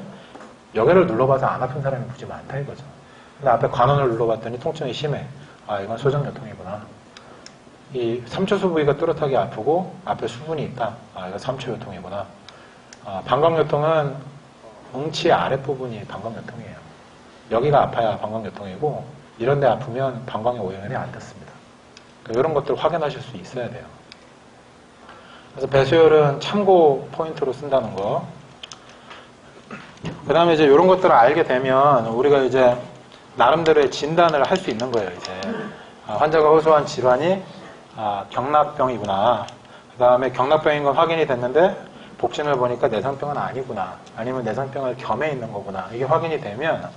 여기를 눌러봐서 안 아픈 사람이 굳이 많다 이거죠. 근데 앞에 관원을 눌러봤더니 통증이 심해. 이건 소장요통이구나. 이 삼초수 부위가 뚜렷하게 아프고 앞에 수분이 있다. 이거 삼초요통이구나. 방광요통은 응치 아랫부분이 방광요통이에요. 여기가 아파야 방광요통이고 이런 데 아프면 방광의 오염이 안 됐습니다. 그러니까 이런 것들 확인하실 수 있어야 돼요. 그래서 배수열은 참고 포인트로 쓴다는 거. 그 다음에 이제 이런 것들을 알게 되면 우리가 이제 나름대로의 진단을 할 수 있는 거예요. 이제 환자가 호소한 질환이 경락병이구나. 그 다음에 경락병인 건 확인이 됐는데 복진을 보니까 내상병은 아니구나. 아니면 내상병을 겸해 있는 거구나. 이게 확인이 되면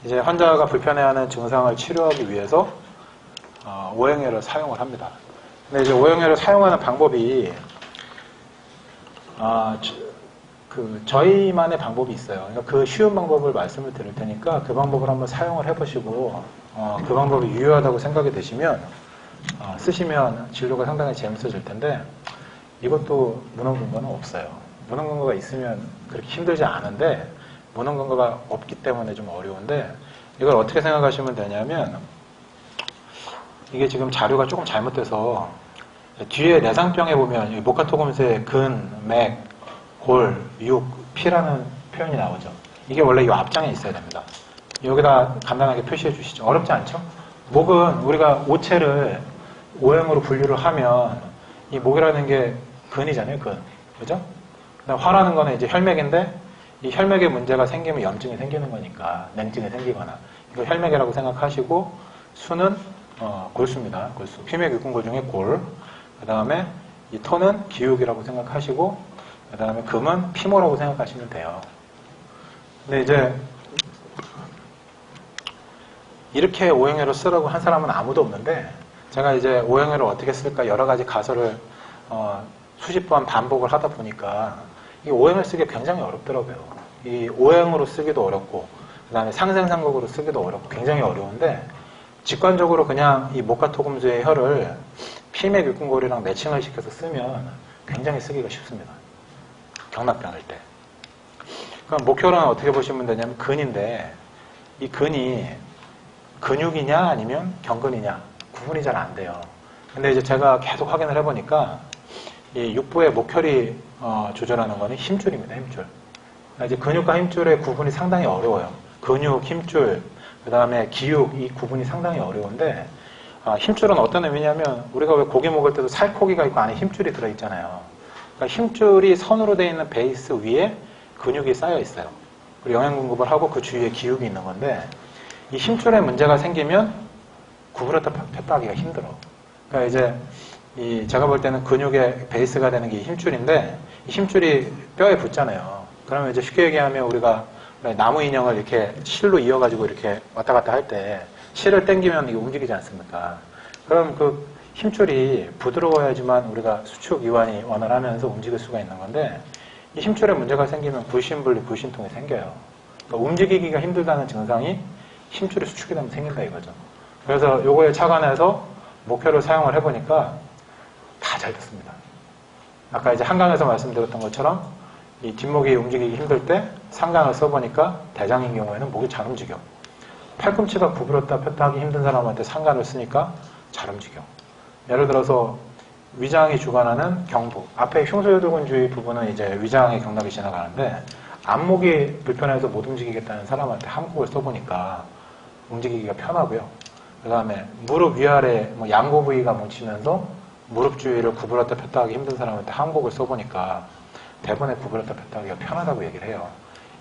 이제 환자가 불편해하는 증상을 치료하기 위해서 오행열을 사용을 합니다. 근데 이제 오행열을 사용하는 방법이 저희만의 방법이 있어요. 그러니까 그 쉬운 방법을 말씀을 드릴 테니까 그 방법을 한번 사용을 해보시고 그 방법이 유효하다고 생각이 되시면 쓰시면 진료가 상당히 재밌어질 텐데 이것도 문헌 근거는 없어요. 문헌 근거가 있으면 그렇게 힘들지 않은데 문헌 근거가 없기 때문에 좀 어려운데 이걸 어떻게 생각하시면 되냐면 이게 지금 자료가 조금 잘못돼서 뒤에 내상병에 보면 목화토금수의 근, 맥, 골, 육, 피라는 표현이 나오죠. 이게 원래 이 앞장에 있어야 됩니다. 여기다 간단하게 표시해 주시죠. 어렵지 않죠? 목은 우리가 오체를 오행으로 분류를 하면 이 목이라는 게 근이잖아요, 근. 그죠? 그다음 화라는 거는 이제 혈맥인데 이 혈맥에 문제가 생기면 염증이 생기는 거니까 냉증이 생기거나 이거 혈맥이라고 생각하시고 수는 골수입니다. 골수. 피맥 육근골 중에 골. 그 다음에 이 토는 기육이라고 생각하시고 그 다음에 금은 피모라고 생각하시면 돼요. 근데 이제 이렇게 오행회로 쓰라고 한 사람은 아무도 없는데 제가 이제 오행회를 어떻게 쓸까 여러 가지 가설을 수십 번 반복을 하다 보니까 이 오행을 쓰기 굉장히 어렵더라고요. 이 오행으로 쓰기도 어렵고 그 다음에 상생상극으로 쓰기도 어렵고 굉장히 어려운데 직관적으로 그냥 이 목화토금수의 혈을 피맥 육근골이랑 매칭을 시켜서 쓰면 굉장히 쓰기가 쉽습니다. 경락병일 때. 그럼 목혈은 어떻게 보시면 되냐면 근인데 이 근이 근육이냐 아니면 경근이냐 구분이 잘 안 돼요. 근데 이제 제가 계속 확인을 해보니까 이 육부의 목혈이 조절하는 거는 힘줄입니다. 힘줄. 그러니까 이제 근육과 힘줄의 구분이 상당히 어려워요. 근육, 힘줄, 그 다음에 기육 이 구분이 상당히 어려운데 힘줄은 어떤 의미냐면 우리가 왜 고기 먹을 때도 살코기가 있고 안에 힘줄이 들어있잖아요. 그러니까 힘줄이 선으로 되어 있는 베이스 위에 근육이 쌓여 있어요. 그리고 영양 공급을 하고 그 주위에 기육이 있는 건데 이 힘줄에 문제가 생기면 구부렸다 폈다 하기가 힘들어. 그러니까 이제 제가 볼 때는 근육의 베이스가 되는 게 힘줄인데 이 힘줄이 뼈에 붙잖아요. 그러면 이제 쉽게 얘기하면 우리가 나무 인형을 이렇게 실로 이어가지고 이렇게 왔다 갔다 할 때 실을 당기면 이게 움직이지 않습니까? 그럼 그 힘줄이 부드러워야지만 우리가 수축, 이완이 원활하면서 움직일 수가 있는 건데 이 힘줄에 문제가 생기면 불신분리, 불신통이 생겨요. 그러니까 움직이기가 힘들다는 증상이 힘줄이 수축이 되면 생긴다 이거죠. 그래서 요거에 착안해서 목혈을 사용을 해보니까 다 잘 됐습니다. 아까 이제 한강에서 말씀드렸던 것처럼 이 뒷목이 움직이기 힘들 때 상강을 써보니까 대장인 경우에는 목이 잘 움직여. 팔꿈치가 구부렸다 폈다 하기 힘든 사람한테 상간을 쓰니까 잘 움직여. 예를 들어서 위장이 주관하는 경부. 앞에 흉소요도근 주위 부분은 이제 위장의 경락이 지나가는데 앞목이 불편해서 못 움직이겠다는 사람한테 한국을 써보니까 움직이기가 편하고요. 그 다음에 무릎 위아래 양고 부위가 뭉치면서 무릎 주위를 구부렸다 폈다 하기 힘든 사람한테 한국을 써보니까 대부분의 구부렸다 폈다 하기가 편하다고 얘기를 해요.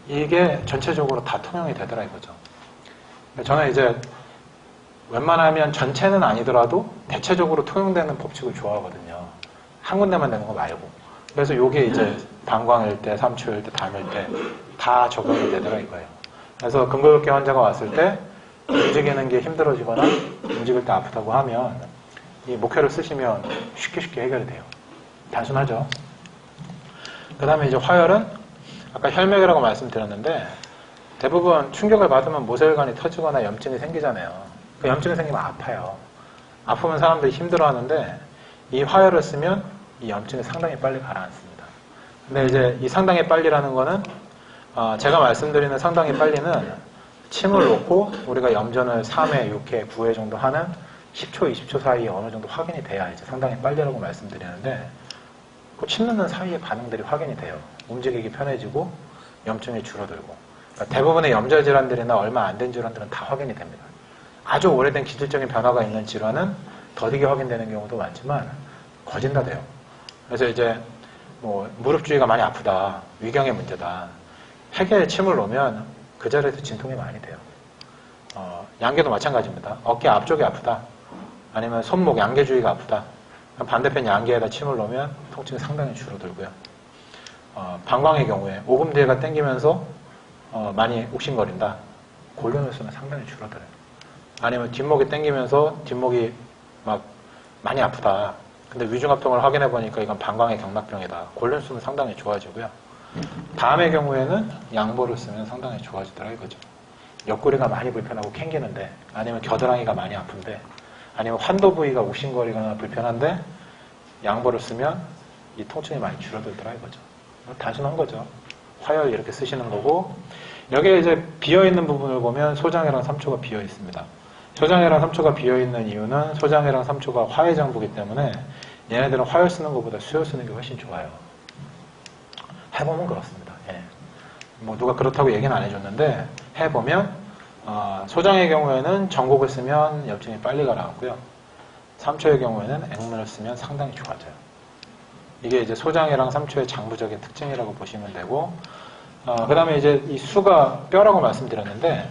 이게 전체적으로 다 통용이 되더라 이거죠. 저는 이제 웬만하면 전체는 아니더라도 대체적으로 통용되는 법칙을 좋아하거든요. 한 군데만 되는 거 말고. 그래서 이게 이제 방광일 때, 삼초일 때, 담일 때 다 적용이 되더라 이거예요. 그래서 근골격계 환자가 왔을 때 움직이는 게 힘들어지거나 움직일 때 아프다고 하면 이 목혈을 쓰시면 쉽게 해결이 돼요. 단순하죠. 그 다음에 이제 화혈은 아까 혈맥이라고 말씀드렸는데 대부분 충격을 받으면 모세혈관이 터지거나 염증이 생기잖아요. 그 염증이 생기면 아파요. 아프면 사람들이 힘들어하는데 이 화혈을 쓰면 이 염증이 상당히 빨리 가라앉습니다. 근데 이제 이 상당히 빨리라는 거는 제가 말씀드리는 상당히 빨리는 침을 놓고 우리가 염전을 3회, 6회, 9회 정도 하는 10초, 20초 사이에 어느 정도 확인이 돼야 이제 상당히 빨리라고 말씀드리는데 그 침 넣는 사이에 반응들이 확인이 돼요. 움직이기 편해지고 염증이 줄어들고. 그러니까 대부분의 염좌 질환들이나 얼마 안 된 질환들은 다 확인이 됩니다. 아주 오래된 기질적인 변화가 있는 질환은 더디게 확인되는 경우도 많지만 거진 다 돼요. 그래서 이제 뭐 무릎 주위가 많이 아프다, 위경의 문제다. 회계에 침을 놓으면 그 자리에서 진통이 많이 돼요. 양계도 마찬가지입니다. 어깨 앞쪽이 아프다. 아니면 손목 양계 주위가 아프다. 반대편 양계에다 침을 놓으면 통증이 상당히 줄어들고요. 방광의 경우에 오금 뒤에가 당기면서 많이 욱신거린다. 골륜 횟수는 상당히 줄어들어요. 아니면 뒷목이 당기면서 뒷목이 막 많이 아프다. 근데 위중합동을 확인해 보니까 이건 방광의 경락병이다. 골륜 횟수는 상당히 좋아지고요. 담의 경우에는 양보를 쓰면 상당히 좋아지더라 이거죠. 옆구리가 많이 불편하고 캥기는데 아니면 겨드랑이가 많이 아픈데 아니면 환도 부위가 욱신거리거나 불편한데 양보를 쓰면 이 통증이 많이 줄어들더라 이거죠. 단순한 거죠. 화열 이렇게 쓰시는 거고, 여기에 이제 비어있는 부분을 보면 소장애랑 삼초가 비어 있습니다. 소장애랑 삼초가 비어 있는 이유는 소장애랑 삼초가 화해장부이기 때문에 얘네들은 화열 쓰는 것보다 수열 쓰는 게 훨씬 좋아요. 해보면 그렇습니다. 예. 뭐 누가 그렇다고 얘기는 안 해줬는데 해보면 소장의 경우에는 전곡을 쓰면 염증이 빨리 가라앉고요. 삼초의 경우에는 액문을 쓰면 상당히 좋아져요. 이게 이제 소장애랑 삼초의 장부적인 특징이라고 보시면 되고, 그 다음에 이제 이 수가 뼈라고 말씀드렸는데,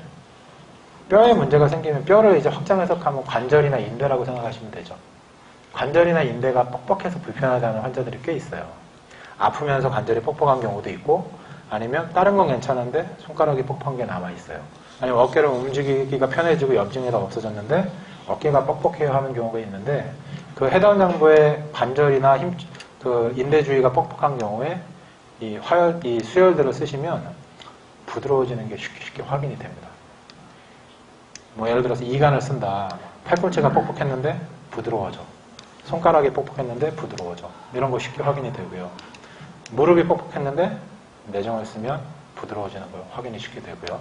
뼈에 문제가 생기면 뼈를 이제 확장 해석하면 관절이나 인대라고 생각하시면 되죠. 관절이나 인대가 뻑뻑해서 불편하다는 환자들이 꽤 있어요. 아프면서 관절이 뻑뻑한 경우도 있고, 아니면 다른 건 괜찮은데 손가락이 뻑뻑한 게 남아있어요. 아니면 어깨를 움직이기가 편해지고 염증이 다 없어졌는데 어깨가 뻑뻑해요 하는 경우가 있는데, 그 해당 장부의 관절이나 그 인대 주위가 뻑뻑한 경우에 이 수혈들을 쓰시면 부드러워지는 게 쉽게 확인이 됩니다. 뭐 예를 들어서 이간을 쓴다. 팔꿈치가 뻑뻑했는데 부드러워져. 손가락이 뻑뻑했는데 부드러워져. 이런 거 쉽게 확인이 되고요. 무릎이 뻑뻑했는데 내정을 쓰면 부드러워지는 걸 확인이 쉽게 되고요.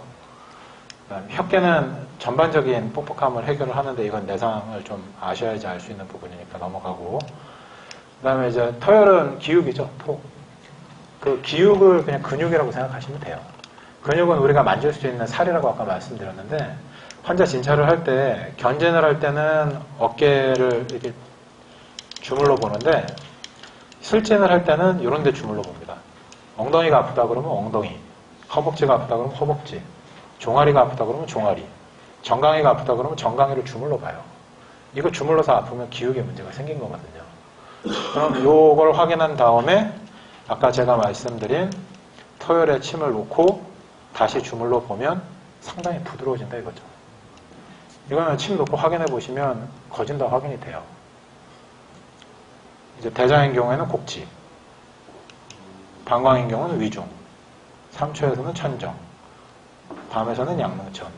혀깨는 전반적인 뻑뻑함을 해결을 하는데 이건 내상을 좀 아셔야지 알 수 있는 부분이니까 넘어가고, 그 다음에 이제 터열은 기육이죠. 그 기육을 그냥 근육이라고 생각하시면 돼요. 근육은 우리가 만질 수 있는 살이라고 아까 말씀드렸는데, 환자 진찰을 할 때 견진을 할 때는 어깨를 이렇게 주물러 보는데 실진을 할 때는 이런 데 주물러 봅니다. 엉덩이가 아프다 그러면 엉덩이, 허벅지가 아프다 그러면 허벅지, 종아리가 아프다 그러면 종아리, 정강이가 아프다 그러면 정강이를 주물러 봐요. 이거 주물러서 아프면 기육에 문제가 생긴 거거든요. 그럼 요걸 확인한 다음에 아까 제가 말씀드린 토열에 침을 놓고 다시 주물러 보면 상당히 부드러워진다 이거죠. 이거는 침 놓고 확인해 보시면 거진 다 확인이 돼요. 이제 대장인 경우에는 곡지, 방광인 경우는 위중, 삼초에서는 천정, 밤에서는 양릉천.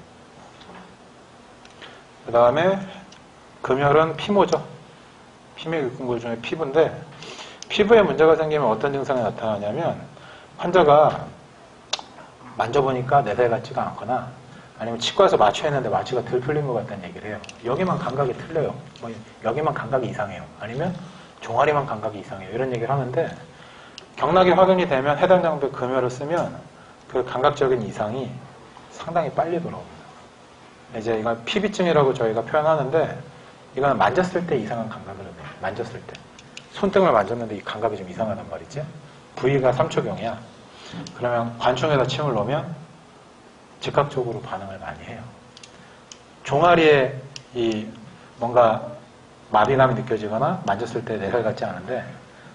그 다음에 금혈은 피모죠. 피맥육근골 중에 피부인데, 피부에 문제가 생기면 어떤 증상이 나타나냐면 환자가 만져보니까 내살 같지가 않거나 아니면 치과에서 마취했는데 마취가 덜 풀린 것 같다는 얘기를 해요. 여기만 감각이 틀려요. 뭐 여기만 감각이 이상해요. 아니면 종아리만 감각이 이상해요. 이런 얘기를 하는데, 경락이 확인이 되면 해당 장부에 금혈을 쓰면 그 감각적인 이상이 상당히 빨리 돌아옵니다. 이제 이건 피비증이라고 저희가 표현하는데, 이거는 만졌을 때 이상한 감각을 해요. 만졌을 때. 손등을 만졌는데 이 감각이 좀 이상하단 말이지. 부위가 3초경이야. 그러면 관총에다 침을 넣으면 즉각적으로 반응을 많이 해요. 종아리에 이 뭔가 마비감이 느껴지거나 만졌을 때 내살 같지 않은데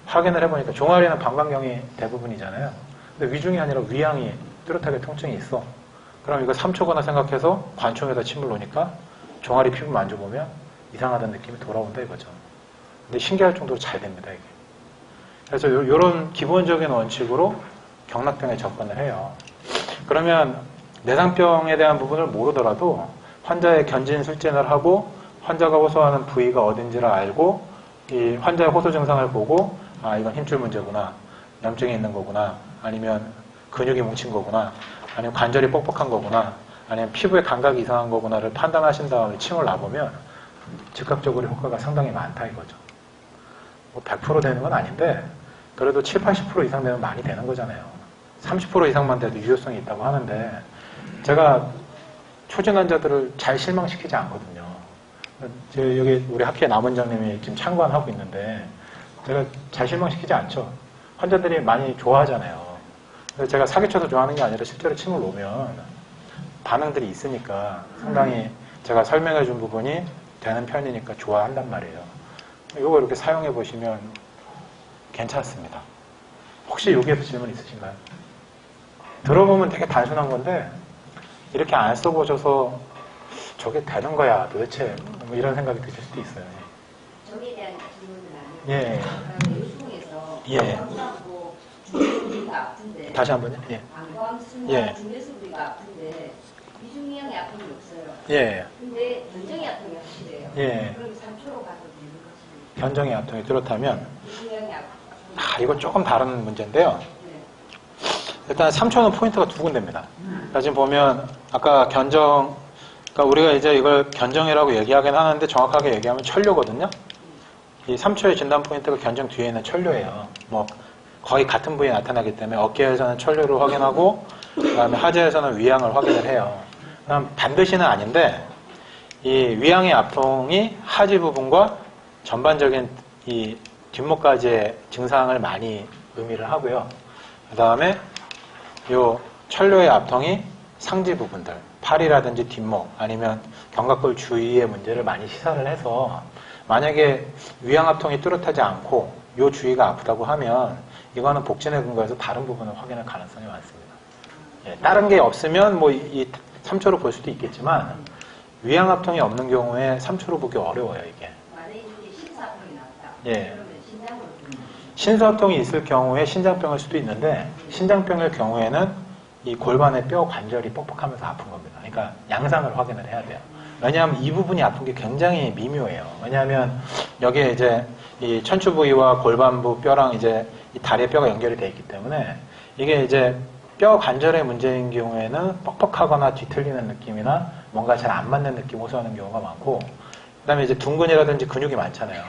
확인을 해보니까 종아리는 방광경이 대부분이잖아요. 근데 위중이 아니라 위양이 뚜렷하게 통증이 있어. 그럼 이거 3초거나 생각해서 관총에다 침을 놓으니까 종아리 피부 만져보면 이상하다는 느낌이 돌아온다 이거죠. 근데 신기할 정도로 잘 됩니다 이게. 그래서 이런 기본적인 원칙으로 경락병에 접근을 해요. 그러면 내상병에 대한 부분을 모르더라도 환자의 견진 술진을 하고 환자가 호소하는 부위가 어딘지를 알고 이 환자의 호소 증상을 보고 아 이건 힘줄 문제구나, 염증이 있는 거구나, 아니면 근육이 뭉친 거구나, 아니면 관절이 뻑뻑한 거구나, 아니면 피부의 감각이 이상한 거구나를 판단하신 다음에 침을 놔보면 즉각적으로 효과가 상당히 많다 이거죠. 뭐 100% 되는 건 아닌데 그래도 7, 80% 이상 되면 많이 되는 거잖아요. 30% 이상만 돼도 유효성이 있다고 하는데 제가 초진 환자들을 잘 실망시키지 않거든요. 여기 우리 학회 남원장님이 지금 참관하고 있는데 제가 잘 실망시키지 않죠. 환자들이 많이 좋아하잖아요. 그래서 제가 사기쳐서 좋아하는 게 아니라 실제로 침을 놓으면 반응들이 있으니까 상당히 제가 설명해 준 부분이 되는 편이니까 좋아한단 말이에요. 이거 이렇게 사용해 보시면 괜찮습니다. 혹시 여기에서 질문 있으신가요? 들어보면 되게 단순한 건데 이렇게 안 써보셔서 저게 되는 거야 도대체 뭐 이런 생각이 드실 수도 있어요. 저기에 대한 질문은 아니에요. 예. 유수공에서 예. 방광하고 중뇌수부리가 아픈데 다시 한 번요. 예. 방광순과 예. 중뇌수부리가 아픈데 위중이형의 아픔이 없어요. 예, 근데 변정의 아픔이 확실해요. 예. 그럼 3초로 가도 되는 것입니다. 변정의 아통이 뚜렷하면, 위중이형의 아픔. 이건 조금 다른 문제인데요. 네. 일단 3초는 포인트가 두 군데입니다. 그러니까 지금 보면, 아까 그러니까 우리가 이제 이걸 견정이라고 얘기하긴 하는데 정확하게 얘기하면 천료거든요. 이 3초의 진단 포인트가 견정 뒤에 있는 천료예요. 뭐 거의 같은 부위에 나타나기 때문에 어깨에서는 천료를 확인하고 그다음에 하재에서는 위양을 확인을 해요. 그럼 반드시는 아닌데 이 위양의 압통이 하지 부분과 전반적인 이 뒷목까지의 증상을 많이 의미를 하고요. 그다음에 요 천료의 압통이 상지 부분들, 팔이라든지 뒷목 아니면 견갑골 주위의 문제를 많이 시사를 해서 만약에 위양압통이 뚜렷하지 않고 요 주위가 아프다고 하면 이거는 복진에 근거해서 다른 부분을 확인할 가능성이 많습니다. 예, 다른 게 없으면 뭐 이 3초로 볼 수도 있겠지만 위양압통이 없는 경우에 3초로 보기 어려워요, 이게. 만약에 이게 신사압통이 나왔다. 예. 그러면 신장으로 보면 신사압통이 있을 경우에 신장병일 수도 있는데 신장병일 경우에는 이 골반의 뼈 관절이 뻑뻑하면서 아픈 겁니다. 그러니까 양상을 확인을 해야 돼요. 왜냐하면 이 부분이 아픈 게 굉장히 미묘해요. 왜냐하면 여기에 이제 이 천추 부위와 골반부 뼈랑 이제 이 다리의 뼈가 연결이 되어 있기 때문에 이게 이제 뼈 관절의 문제인 경우에는 뻑뻑하거나 뒤틀리는 느낌이나 뭔가 잘 안 맞는 느낌 호소하는 경우가 많고 그 다음에 이제 둔근이라든지 근육이 많잖아요.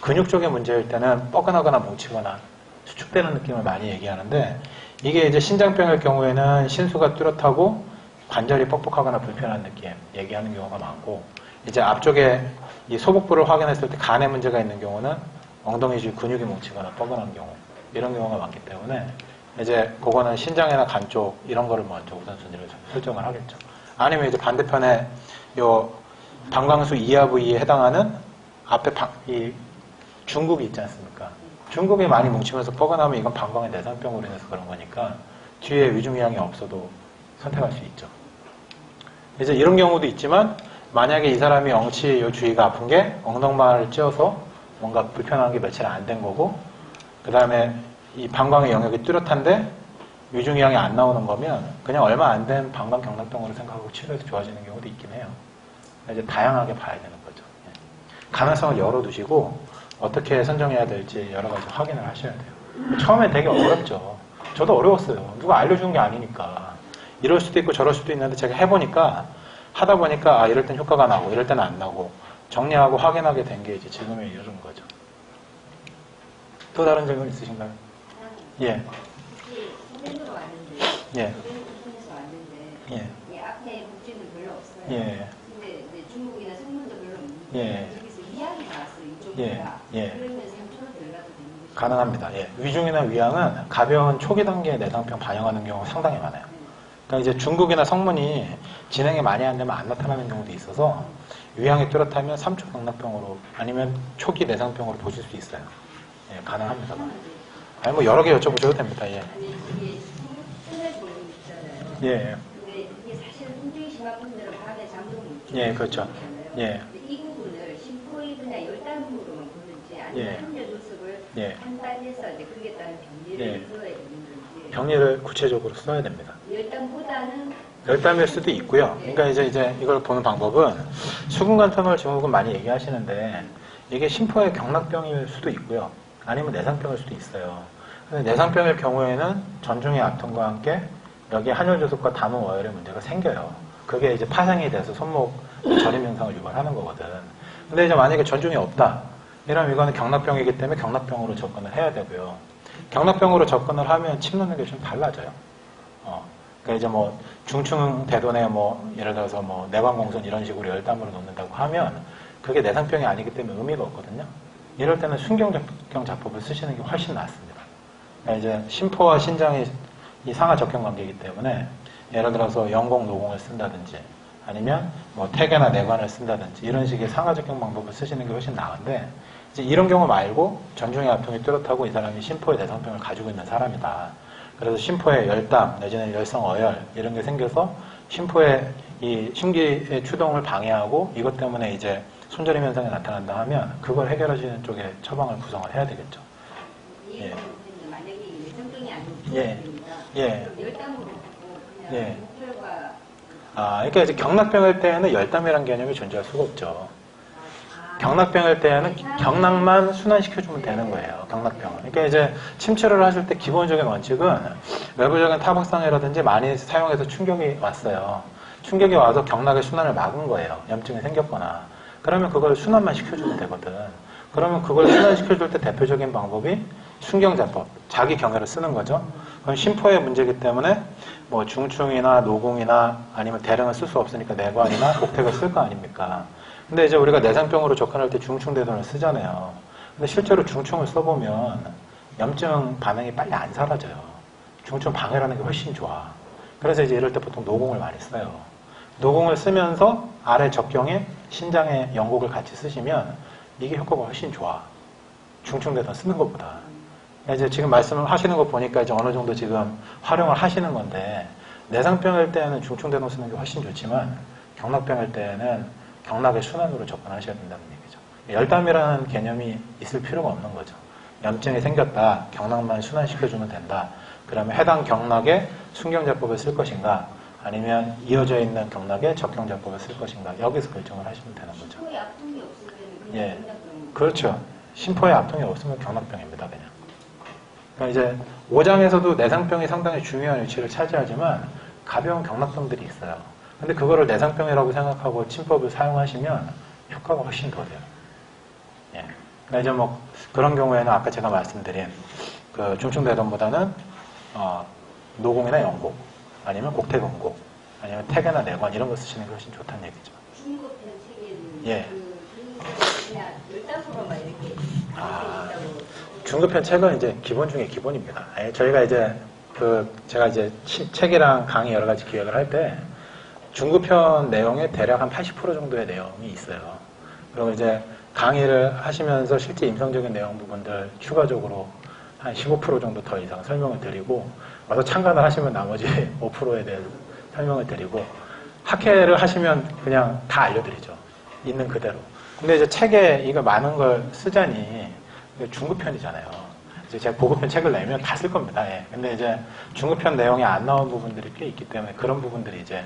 근육 쪽의 문제일 때는 뻐근하거나 뭉치거나 수축되는 느낌을 많이 얘기하는데 이게 이제 신장병일 경우에는 신수가 뚜렷하고 관절이 뻑뻑하거나 불편한 느낌 얘기하는 경우가 많고 이제 앞쪽에 이 소복부를 확인했을 때 간에 문제가 있는 경우는 엉덩이 주 근육이 뭉치거나 뻐근한 경우 이런 경우가 많기 때문에 이제 그거는 신장이나 간 쪽 이런 거를 먼저 우선순위를 설정을 하겠죠. 아니면 이제 반대편에 요 방광수 이하 부위에 해당하는 앞에 이 중국이 있지 않습니까? 중국이 많이 뭉치면서 뻐근하면 이건 방광의 내상병으로 인해서 그런 거니까 뒤에 위중위양이 없어도 선택할 수 있죠. 이제 이런 경우도 있지만 만약에 이 사람이 엉치 요 주위가 아픈 게 엉덩방아를 찧어서 뭔가 불편한 게 며칠 안 된 거고 그 다음에 이 방광의 영역이 뚜렷한데 위중위양이 안 나오는 거면 그냥 얼마 안 된 방광경락병으로 생각하고 치료해서 좋아지는 경우도 있긴 해요. 이제 다양하게 봐야 되는 거죠. 가능성을 열어두시고 어떻게 선정해야 될지 여러 가지 확인을 하셔야 돼요. 처음에 되게 어렵죠. 저도 어려웠어요. 누가 알려준 게 아니니까. 이럴 수도 있고 저럴 수도 있는데 제가 해보니까 하다 보니까 이럴 땐 효과가 나고 이럴 때는 안 나고 정리하고 확인하게 된 게 이제 지금에 이르는 거죠. 또 다른 질문 있으신가요? 예. 선생님으로 왔는데 예. 선생님에서 왔는데 예. 이 앞에 복지는 별로 없어요. 예. 근데 이제 중국이나 성문도 별로 없는데 예. 여기서 위양이 나왔어요. 이쪽보다. 예. 그러면 3초로 들어가도 되는 거죠? 가능합니다. 예. 위중이나 위양은 가벼운 초기 단계의 내상병 반영하는 경우가 상당히 많아요. 그러니까 이제 중국이나 성문이 진행이 많이 안 되면 안 나타나는 경우도 있어서 위양이 뚜렷하면 3초 경락병으로 아니면 초기 내상병으로 보실 수 있어요. 예, 가능합니다. 아니 뭐 여러 개 여쭤보셔도 됩니다. 예. 아니 이게 순혈 보험 있잖아요. 예. 근데 이게 사실은 통증이 심한 분들은 발에 잠금이 예, 그렇죠. 예. 이 부분을 심포이드나 열담으로만 보는지 아니면 예. 한열 조습을 예. 판단해서 이제 그에 따른 병리를 예. 들어야 되는 건지 병리를 구체적으로 써야 됩니다. 열담보다는 열담일 수도 있고요. 그러니까 이제 이걸 보는 방법은 수근관터널 증후군 많이 얘기하시는데 이게 심포의 경락병일 수도 있고요. 아니면 내상병일 수도 있어요. 근데 내상병일 경우에는 전중의 압통과 함께 여기 한열조석과 담음 어혈의 문제가 생겨요. 그게 이제 파생이 돼서 손목 저림 현상을 유발하는 거거든. 근데 이제 만약에 전중이 없다. 이러면 이거는 경락병이기 때문에 경락병으로 접근을 해야 되고요. 경락병으로 접근을 하면 침 놓는 게 좀 달라져요. 그러니까 이제 뭐 중충 대돈에 뭐 예를 들어서 뭐 내관공선 이런 식으로 열담으로 놓는다고 하면 그게 내상병이 아니기 때문에 의미가 없거든요. 이럴 때는 순경적경 자법을 쓰시는 게 훨씬 낫습니다. 그러니까 이제 심포와 신장이 이 상하 적경 관계이기 때문에 예를 들어서 영공, 노공을 쓴다든지 아니면 뭐 태계나 내관을 쓴다든지 이런 식의 상하 적경 방법을 쓰시는 게 훨씬 나은데 이제 이런 경우 말고 전중의 압통이 뚜렷하고 이 사람이 심포의 내상병을 가지고 있는 사람이다. 그래서 심포에 열담 내지는 열성 어혈 이런 게 생겨서 심포의 이 심기의 추동을 방해하고 이것 때문에 이제 손저림 현상이 나타난다 하면 그걸 해결하시는 쪽에 처방을 구성을 해야 되겠죠. 예. 만약에 내성병이 아니고 예. 됩니다. 예. 열담으로 보고 그냥 예. 목혈과 그러니까 이제 경락병일 때에는 열담이라는 개념이 존재할 수가 없죠. 경락병일 때에는 경락만 순환시켜주면 되는 거예요. 경락병은. 그러니까 이제 침치료를 하실 때 기본적인 원칙은 외부적인 타박상이라든지 많이 사용해서 충격이 왔어요. 충격이 와서 경락의 순환을 막은 거예요. 염증이 생겼거나. 그러면 그걸 순환만 시켜주면 되거든. 그러면 그걸 순환시켜줄 때 대표적인 방법이 순경자법, 자기 경혈을 쓰는 거죠. 그럼 심포의 문제이기 때문에 뭐 중충이나 노공이나 아니면 대령을 쓸 수 없으니까 내관이나 목택을 쓸 거 아닙니까? 근데 이제 우리가 내상병으로 접근할 때 중충대돈을 쓰잖아요. 근데 실제로 중충을 써보면 염증 반응이 빨리 안 사라져요. 중충 방해라는 게 훨씬 좋아. 그래서 이제 이럴 때 보통 노공을 많이 써요. 노공을 쓰면서 아래 적경에 신장에 연곡을 같이 쓰시면 이게 효과가 훨씬 좋아. 중충대돈 쓰는 것보다. 이제 지금 말씀을 하시는 거 보니까 이제 어느 정도 지금 활용을 하시는 건데, 내상병일 때는 중충대돈 쓰는 게 훨씬 좋지만 경락병일 때는 경락의 순환으로 접근하셔야 된다는 얘기죠. 열담이라는 개념이 있을 필요가 없는 거죠. 염증이 생겼다, 경락만 순환시켜주면 된다. 그러면 해당 경락에 순경자법을 쓸 것인가, 아니면 이어져 있는 경락에 적경자법을 쓸 것인가, 여기서 결정을 하시면 되는 거죠. 심포에 압통이 없을 때는 그냥 예, 경락병. 그렇죠. 심포에 압통이 없으면 경락병입니다, 그냥. 그러니까 이제 오장에서도 내상병이 상당히 중요한 위치를 차지하지만 가벼운 경락병들이 있어요. 근데 그거를 내상병이라고 생각하고 침법을 사용하시면 효과가 훨씬 더 돼요. 예. 그러니까 이제 뭐 그런 경우에는 아까 제가 말씀드린 그 중충대돈보다는 노공이나 연곡, 아니면 곡택은곡, 아니면 태계나 내관 이런 거 쓰시는 게 훨씬 좋다는 얘기죠. 중급편 책에는 예. 그냥 열담으로만 이렇게 있다고. 중급편 책은 이제 기본 중에 기본입니다. 저희가 이제 제가 이제 책이랑 강의 여러 가지 기획을 할 때 중급편 내용에 대략 한 80% 정도의 내용이 있어요. 그리고 이제 강의를 하시면서 실제 임상적인 내용 부분들 추가적으로 한 15% 정도 더 이상 설명을 드리고, 와서 참관을 하시면 나머지 5%에 대해서 설명을 드리고, 학회를 하시면 그냥 다 알려드리죠. 있는 그대로. 근데 이제 책에 이거 많은 걸 쓰자니 중급편이잖아요. 이제 제가 고급편 책을 내면 다 쓸 겁니다. 예. 근데 이제 중급편 내용이 안 나온 부분들이 꽤 있기 때문에 그런 부분들이 이제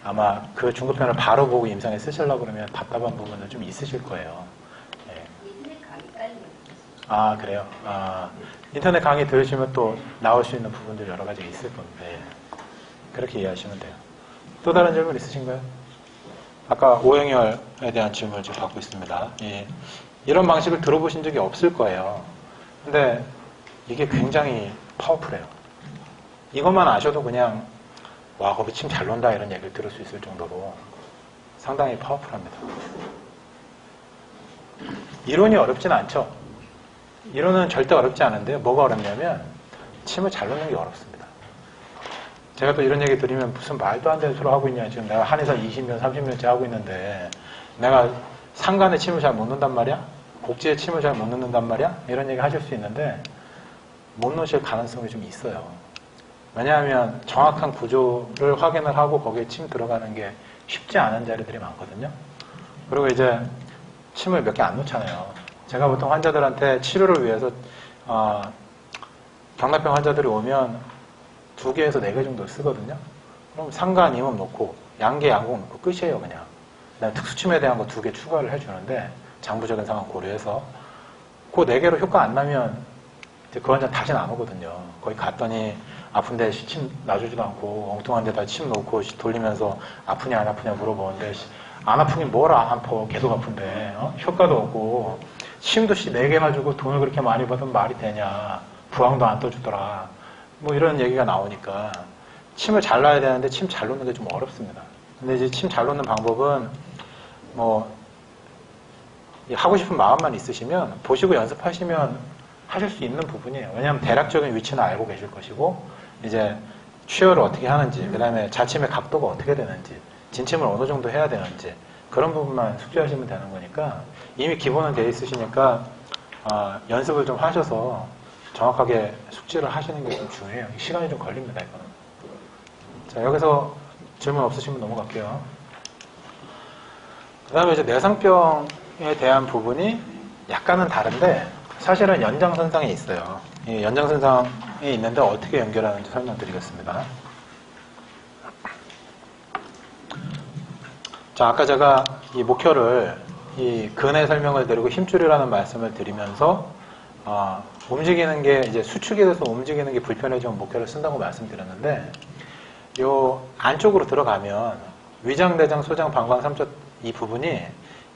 아마 그 중급편을 바로 보고 임상에 쓰시려고 그러면 답답한 부분은 좀 있으실 거예요. 예. 인터넷 강의까지. 그래요? 인터넷 강의 들으시면 또 나올 수 있는 부분들 여러 가지 있을 겁니다. 예. 그렇게 이해하시면 돼요. 또 다른 질문 있으신가요? 아까 오행혈에 대한 질문을 지금 받고 있습니다. 예. 이런 방식을 들어보신 적이 없을 거예요. 근데 이게 굉장히 파워풀해요. 이것만 아셔도 그냥 와, 거기 침 잘 논다 이런 얘기를 들을 수 있을 정도로 상당히 파워풀합니다. 이론이 어렵진 않죠. 이론은 절대 어렵지 않은데요. 뭐가 어렵냐면 침을 잘 놓는 게 어렵습니다. 제가 또 이런 얘기 드리면 무슨 말도 안 되는 소리 하고 있냐. 지금 내가 한의사 20년, 30년째 하고 있는데 내가 상간에 침을 잘 못 넣는단 말이야? 곡지에 침을 잘 못 넣는단 말이야? 이런 얘기 하실 수 있는데 못 넣으실 가능성이 좀 있어요. 왜냐하면 정확한 구조를 확인을 하고 거기에 침 들어가는 게 쉽지 않은 자리들이 많거든요. 그리고 이제 침을 몇 개 안 놓잖아요. 제가 보통 환자들한테 치료를 위해서 경락병 환자들이 오면 2개에서 4개 정도 쓰거든요. 그럼 상간, 임음 놓고 양계, 양곡 놓고 끝이에요, 그냥. 그다음에 특수침에 대한 거 2개 추가를 해주는데 장부적인 상황 고려해서 그 4개로 효과 안 나면 이제 그 환자 다시는 안 오거든요. 거기 갔더니 아픈데 침 놔주지도 않고 엉뚱한 데다 침 놓고 돌리면서 아프냐 안 아프냐 물어보는데 안 아프긴 뭘 안 아파, 계속 아픈데 효과도 없고 침도 4개나 주고 돈을 그렇게 많이 받으면 말이 되냐, 부항도 안 떠주더라, 뭐 이런 얘기가 나오니까 침을 잘 놔야 되는데 침 잘 놓는 게 좀 어렵습니다. 근데 이제 침 잘 놓는 방법은 뭐 하고 싶은 마음만 있으시면 보시고 연습하시면 하실 수 있는 부분이에요. 왜냐하면 대략적인 위치는 알고 계실 것이고 이제 취혈을 어떻게 하는지, 그 다음에 자침의 각도가 어떻게 되는지, 진침을 어느 정도 해야 되는지 그런 부분만 숙지하시면 되는 거니까 이미 기본은 돼 있으시니까 연습을 좀 하셔서 정확하게 숙지를 하시는 게 좀 중요해요. 시간이 좀 걸립니다, 이거는. 자, 여기서 질문 없으시면 넘어갈게요. 그 다음에 이제 내상병에 대한 부분이 약간은 다른데 사실은 연장선상에 있어요. 이 연장선상에 있는데 어떻게 연결하는지 설명드리겠습니다. 자, 아까 제가 이 목표를 이 근의 설명을 드리고 힘줄이라는 말씀을 드리면서 움직이는 게 이제 수축이 돼서 움직이는 게 불편해지면 목표를 쓴다고 말씀드렸는데 요 안쪽으로 들어가면 위장, 대장, 소장, 방광, 삼초 이 부분이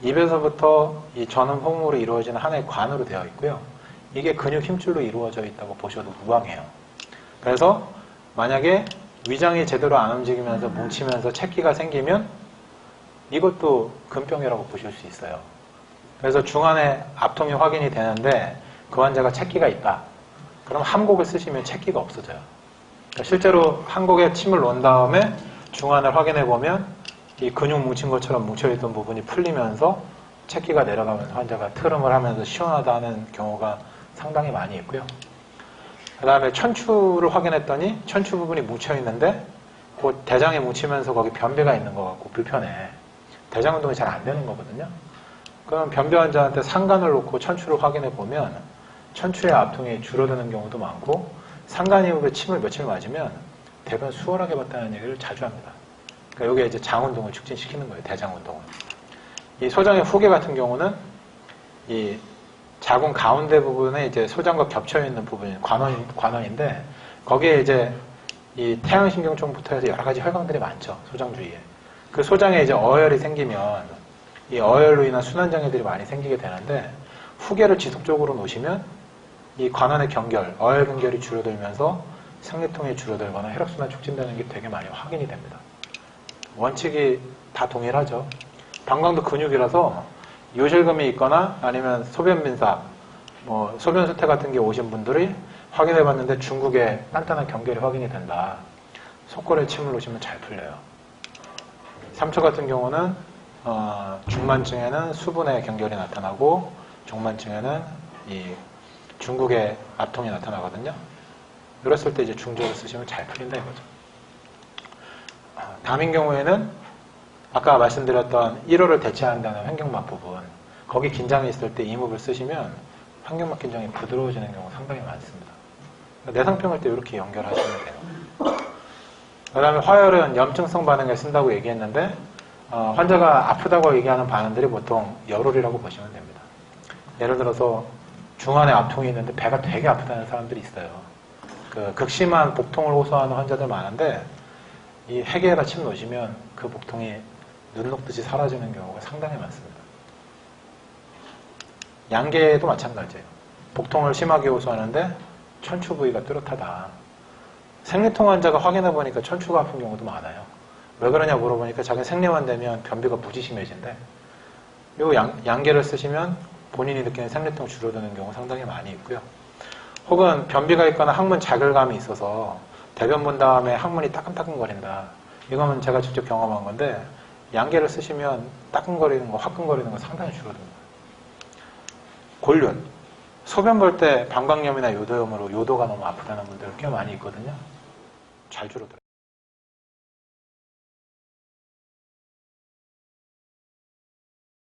입에서부터 이 전음 호흡으로 이루어지는 하나의 관으로 되어 있고요. 이게 근육 힘줄로 이루어져 있다고 보셔도 무방해요. 그래서 만약에 위장이 제대로 안 움직이면서 뭉치면서 채기가 생기면 이것도 근병이라고 보실 수 있어요. 그래서 중안에 압통이 확인이 되는데 그 환자가 채기가 있다. 그럼 함곡을 쓰시면 채기가 없어져요. 그러니까 실제로 함곡에 침을 놓은 다음에 중안을 확인해 보면 이 근육 뭉친 것처럼 뭉쳐있던 부분이 풀리면서 채기가 내려가면서 환자가 트름을 하면서 시원하다 하는 경우가 상당히 많이 있고요. 그 다음에 천추를 확인했더니 천추 부분이 뭉쳐있는데 그 대장에 뭉치면서 거기 변비가 있는 것 같고 불편해. 대장 운동이 잘 안 되는 거거든요. 그럼 변비 환자한테 상간을 놓고 천추를 확인해 보면 천추의 압통이 줄어드는 경우도 많고 상간 이후에 침을 며칠 맞으면 대변 수월하게 봤다는 얘기를 자주 합니다. 그러니까 여기에 이제 장 운동을 촉진시키는 거예요. 대장 운동을. 이 소장의 후계 같은 경우는 이 자궁 가운데 부분에 이제 소장과 겹쳐 있는 부분이 관원인데 거기에 이제 이 태양신경종부터 해서 여러 가지 혈관들이 많죠. 소장 주위에. 그 소장에 이제 어혈이 생기면 이 어혈로 인한 순환장애들이 많이 생기게 되는데 후계를 지속적으로 놓으시면 이 관원의 경결, 어혈 경결이 줄어들면서 생리통이 줄어들거나 혈액순환 촉진되는 게 되게 많이 확인이 됩니다. 원칙이 다 동일하죠. 방광도 근육이라서 요실금이 있거나 아니면 소변빈삭, 소변수태 같은 게 오신 분들이 확인해 봤는데 중국에 단단한 경결이 확인이 된다. 속골에 침을 놓으시면 잘 풀려요. 삼초 같은 경우는 중만증에는 수분의 경결이 나타나고 종만증에는 이 중국의 압통이 나타나거든요. 이랬을 때 이제 중조를 쓰시면 잘 풀린다 이거죠. 담인 경우에는 아까 말씀드렸던 1호를 대체한다는 환경막 부분 거기 긴장이 있을 때 이목을 쓰시면 환경막 긴장이 부드러워지는 경우가 상당히 많습니다. 내상평을 때 이렇게 연결하시면 돼요. 그 다음에 화열은 염증성 반응에 쓴다고 얘기했는데 환자가 아프다고 얘기하는 반응들이 보통 열울이라고 보시면 됩니다. 예를 들어서 중안에 압통이 있는데 배가 되게 아프다는 사람들이 있어요. 그 극심한 복통을 호소하는 환자들 많은데 이 해계에다 침 놓으시면 그 복통이 눈 녹듯이 사라지는 경우가 상당히 많습니다. 양계도 마찬가지예요. 복통을 심하게 호소하는데 천추 부위가 뚜렷하다. 생리통 환자가 확인해 보니까 천추가 아픈 경우도 많아요. 왜 그러냐 물어보니까 자기 생리만 되면 변비가 무지 심해진대. 요 양계를 쓰시면 본인이 느끼는 생리통 줄어드는 경우 상당히 많이 있고요. 혹은 변비가 있거나 항문 자결감이 있어서 대변 본 다음에 항문이 따끔따끔거린다. 이거는 제가 직접 경험한 건데 양계를 쓰시면 따끔거리는 거, 화끈거리는 거 상당히 줄어듭니다. 골륜. 소변 볼 때 방광염이나 요도염으로 요도가 너무 아프다는 분들 꽤 많이 있거든요. 잘 줄어들어요.